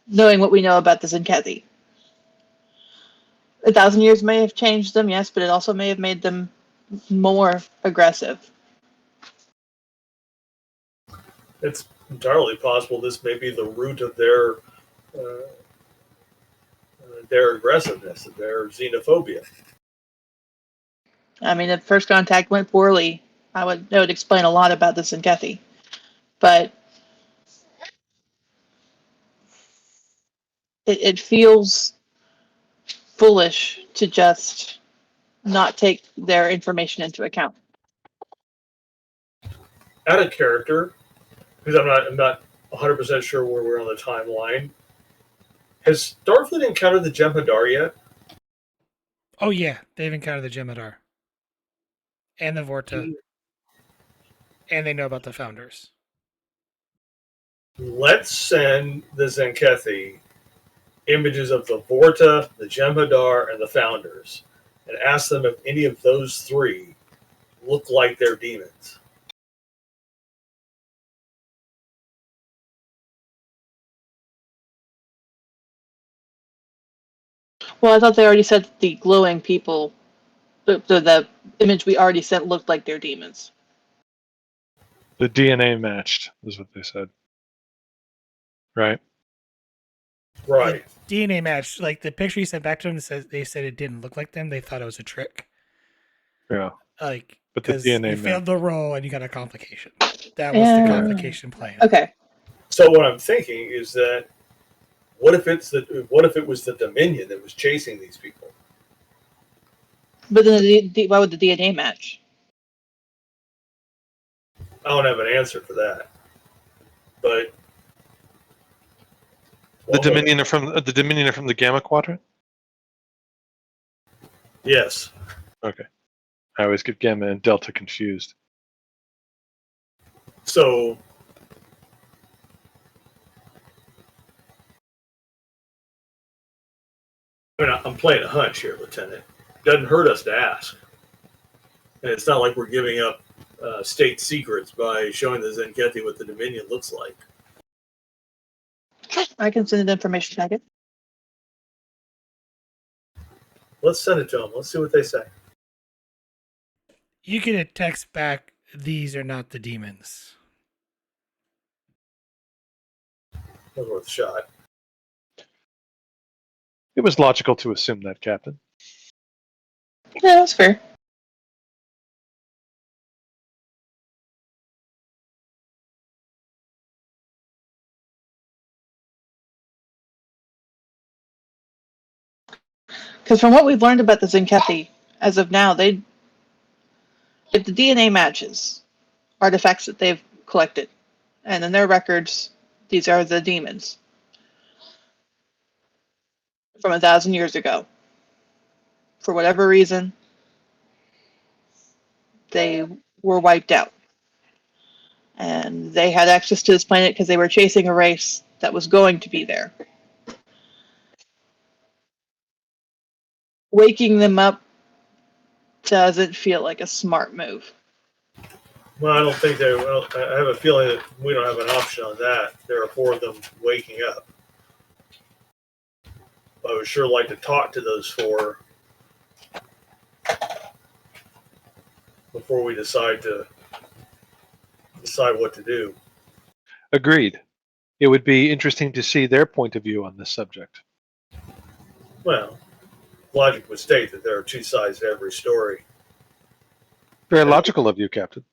Knowing what we know about the Tzenkethi. 1,000 years may have changed them, yes, but it also may have made them more aggressive. It's entirely possible this may be the root of their aggressiveness, their xenophobia. I mean, if first contact went poorly, that would explain a lot about the Tzenkethi. But it feels foolish to just not take their information into account. Out of character, because I'm not 100% sure where we're on the timeline. Has Starfleet encountered the Jem'Hadar yet? Oh yeah, they've encountered the Gemulon and the Vorta, and they know about the Founders. Let's send the Tzenkethi images of the Vorta, the Jem'Hadar, and the Founders, and ask them if any of those three look like they're demons. Well, I thought they already said the glowing people, the image we already sent looked like they're demons. The DNA matched, is what they said. Right? Right. The DNA match, like the picture you sent back to them, they said it didn't look like them. They thought it was a trick. Yeah. Like, But the because DNA you match. failed the roll and you got a complication. That was the complication plan. Okay. So what I'm thinking is that what if it was the Dominion that was chasing these people? But then why would the DNA match? I don't have an answer for that. But The Dominion are from the Gamma Quadrant? Yes. Okay. I always get Gamma and Delta confused. So I mean, I'm playing a hunch here, Lieutenant. Doesn't hurt us to ask. And it's not like we're giving up state secrets by showing the Tzenkethi what the Dominion looks like. I can send an information packet. Let's send it to them. Let's see what they say. You get a text back, these are not the demons. That was worth a shot. It was logical to assume that, Captain. Yeah, that's fair. Because from what we've learned about the Tzenkethi, as of now, if the DNA matches artifacts that they've collected, and in their records, these are the demons from 1,000 years ago. For whatever reason, they were wiped out. And they had access to this planet because they were chasing a race that was going to be there. Waking them up doesn't feel like a smart move. Well, I don't think they. Well, I have a feeling that we don't have an option on that. There are 4 of them waking up. I would sure like to talk to those 4 before we decide what to do. Agreed. It would be interesting to see their point of view on this subject. Well, logic would state that there are 2 sides to every story. Very logical of you, Captain.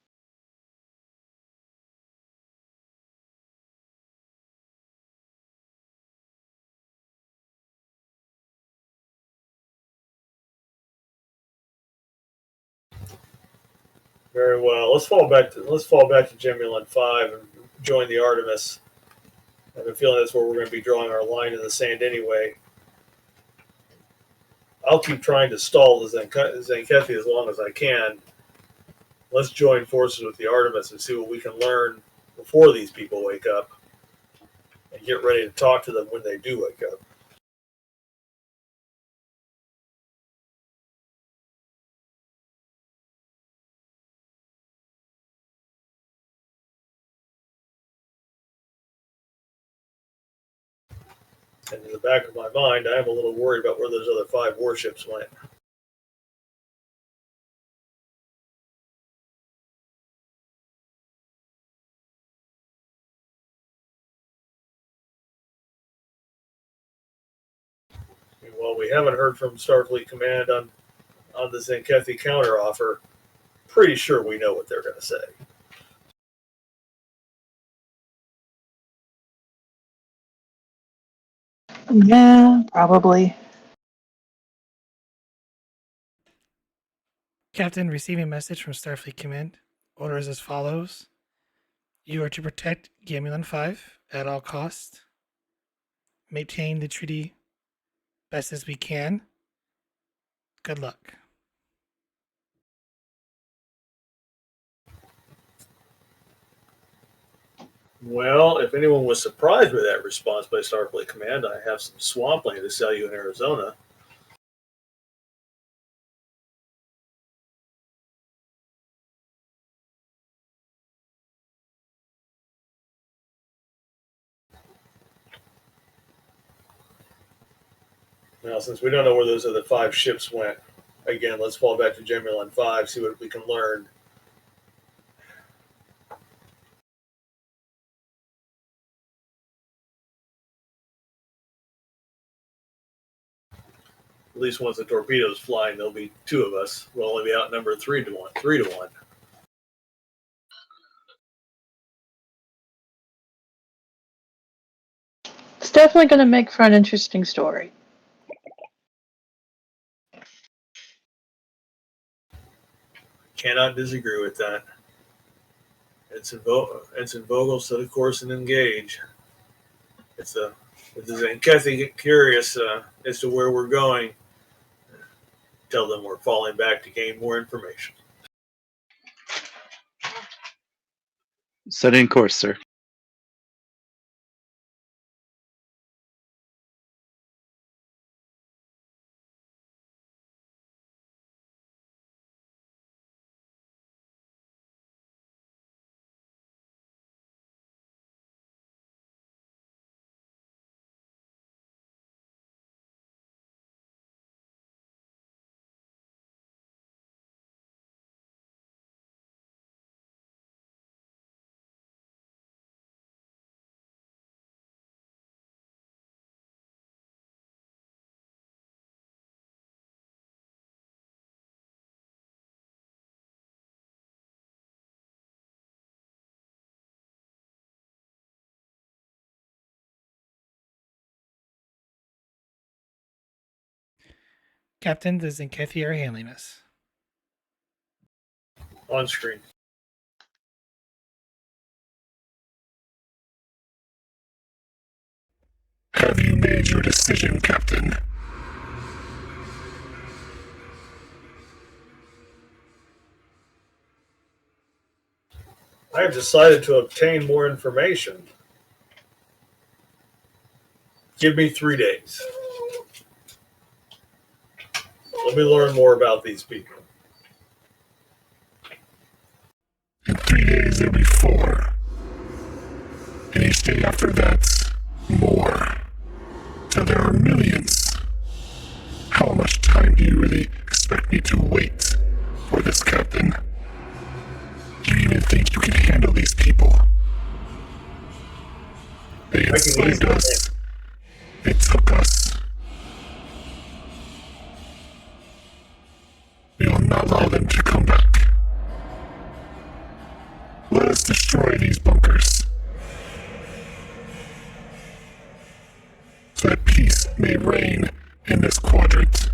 Very well. Let's fall back to Gemulon 5 and join the Artemis. I have a feeling that's where we're going to be drawing our line in the sand anyway. I'll keep trying to stall the Tzenkethi as long as I can. Let's join forces with the Artemis and see what we can learn before these people wake up, and get ready to talk to them when they do wake up. And in the back of my mind, I am a little worried about where those other 5 warships went. Well, we haven't heard from Starfleet Command on the Tzenkethi counteroffer. Pretty sure we know what they're going to say. Yeah, probably. Captain, receiving message from Starfleet Command. Orders as follows. You are to protect Gemulon 5 at all costs. Maintain the treaty best as we can. Good luck. Well, if anyone was surprised by that response by Starfleet Command, I have some swampland to sell you in Arizona. Now, since we don't know where those other 5 ships went, again, let's fall back to Gemulon 5, see what we can learn. At least once the torpedo's flying, there'll be 2 of us. We'll only be outnumbered 3-1. 3-1. It's definitely going to make for an interesting story. Cannot disagree with that. Ensign Vogel set a course and engage. If the Tzenkethi get curious as to where we're going, tell them we're falling back to gain more information. Setting course, sir. Captain, the Tzenkethi are hailing us. On screen. Have you made your decision, Captain? I have decided to obtain more information. Give me 3 days. Let me learn more about these people. In 3 days there'll be 4. And each day after that, more. Till there are millions. How much time do you really expect me to wait for this, Captain? Do you even think you can handle these people? They enslaved us. They took us. We will not allow them to come back. Let us destroy these bunkers, so that peace may reign in this quadrant.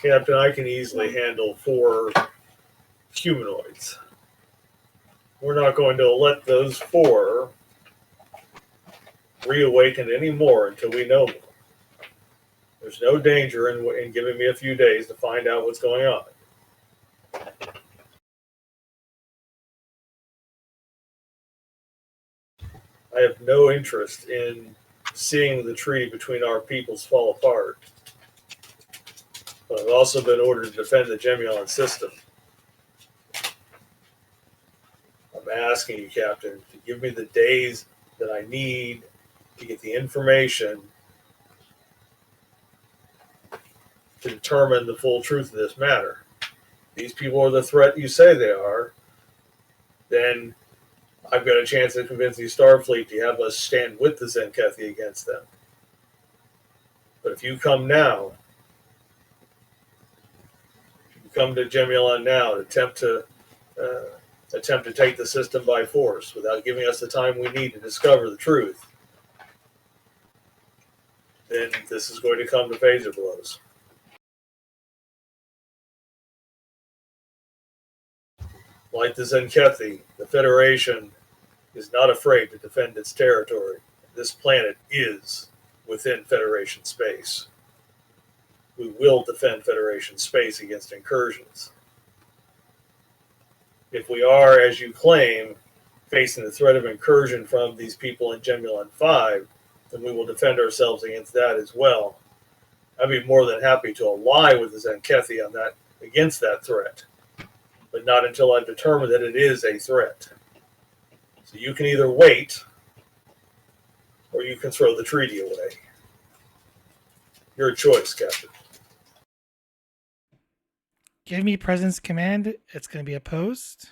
Captain, I can easily handle 4 humanoids. We're not going to let those 4 reawaken anymore until we know more. There's no danger in giving me a few days to find out what's going on. I have no interest in seeing the treaty between our peoples fall apart. But I've also been ordered to defend the Gemulon system. I'm asking you, Captain, to give me the days that I need to get the information to determine the full truth of this matter. These people are the threat you say they are, then I've got a chance to convince the Starfleet to have us stand with the Tzenkethi against them. But if you come now, come to Gemulon now to attempt to take the system by force without giving us the time we need to discover the truth, then this is going to come to phaser blows. Like the Tzenkethi, the Federation is not afraid to defend its territory. This planet is within Federation space. We will defend Federation space against incursions. If we are, as you claim, facing the threat of incursion from these people in Gemulon V, then we will defend ourselves against that as well. I'd be more than happy to ally with the Tzenkethi on that, against that threat, but not until I've determined that it is a threat. So you can either wait, or you can throw the treaty away. Your choice, Captain. Give me presence command. It's going to be opposed.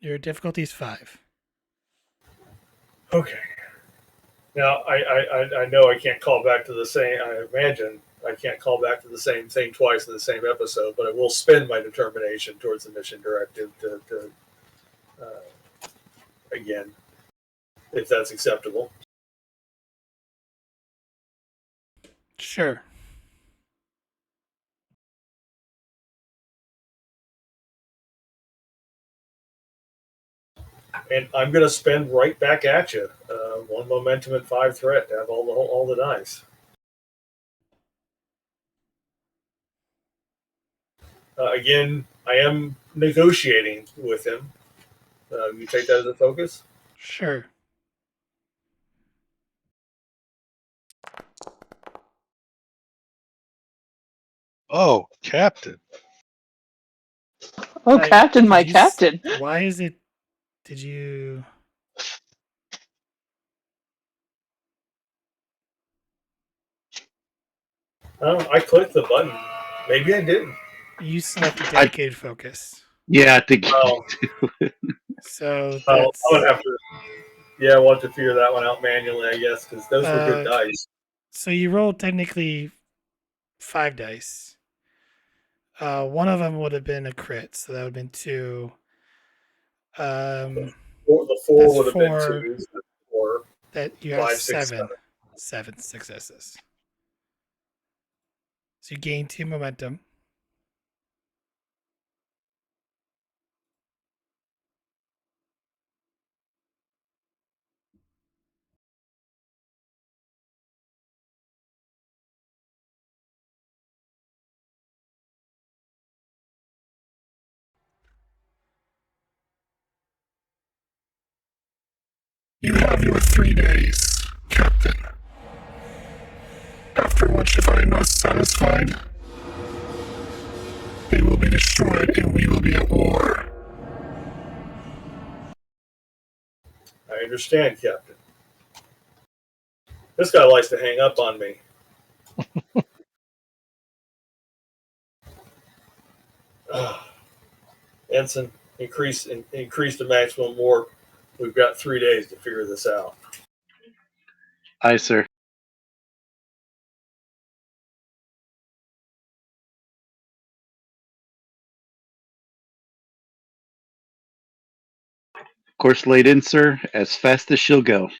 Your difficulty is 5. Okay. Now, I know I can't call back to the same, I imagine I can't call back to the same thing twice in the same episode, but I will spend my determination towards the mission directive to again, if that's acceptable. Sure. And I'm going to spend right back at you 1 momentum and 5 threat to have all the dice. Again, I am negotiating with him. You take that as a focus? Sure. Oh, Captain. Oh, Captain, my Captain. Why is it? Did you? I clicked the button. Maybe I didn't. You select dedicated focus. Yeah, to get Oh. So I'm that's gonna have to. Yeah, we'll have to figure that one out manually, I guess, because those were good dice. so you rolled technically 5 dice. One of them would have been a crit, so that would have been 2. The That's 4 would have been 4. 2. So 4, That you have 5, 6, 7. 7 successes. So you gain 2 momentum. You have your 3 days, Captain. After which, if I am not satisfied, they will be destroyed and we will be at war. I understand, Captain. This guy likes to hang up on me. Ensign, increase the maximum warp. We've got 3 days to figure this out. Aye, sir. Course laid in, sir, as fast as she'll go.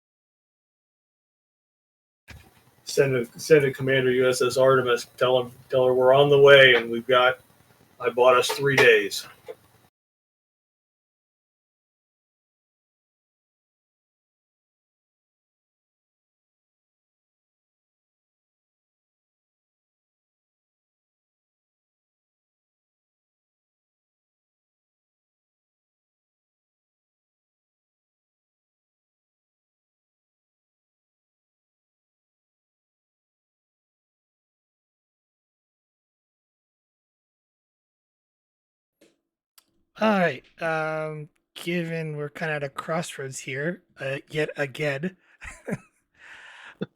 Send a Commander USS Artemis. Tell her we're on the way, and I bought us 3 days. All right. Given we're kind of at a crossroads here, yet again,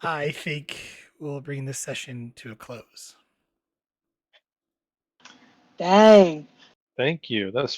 I think we'll bring this session to a close. Dang. Thank you. That's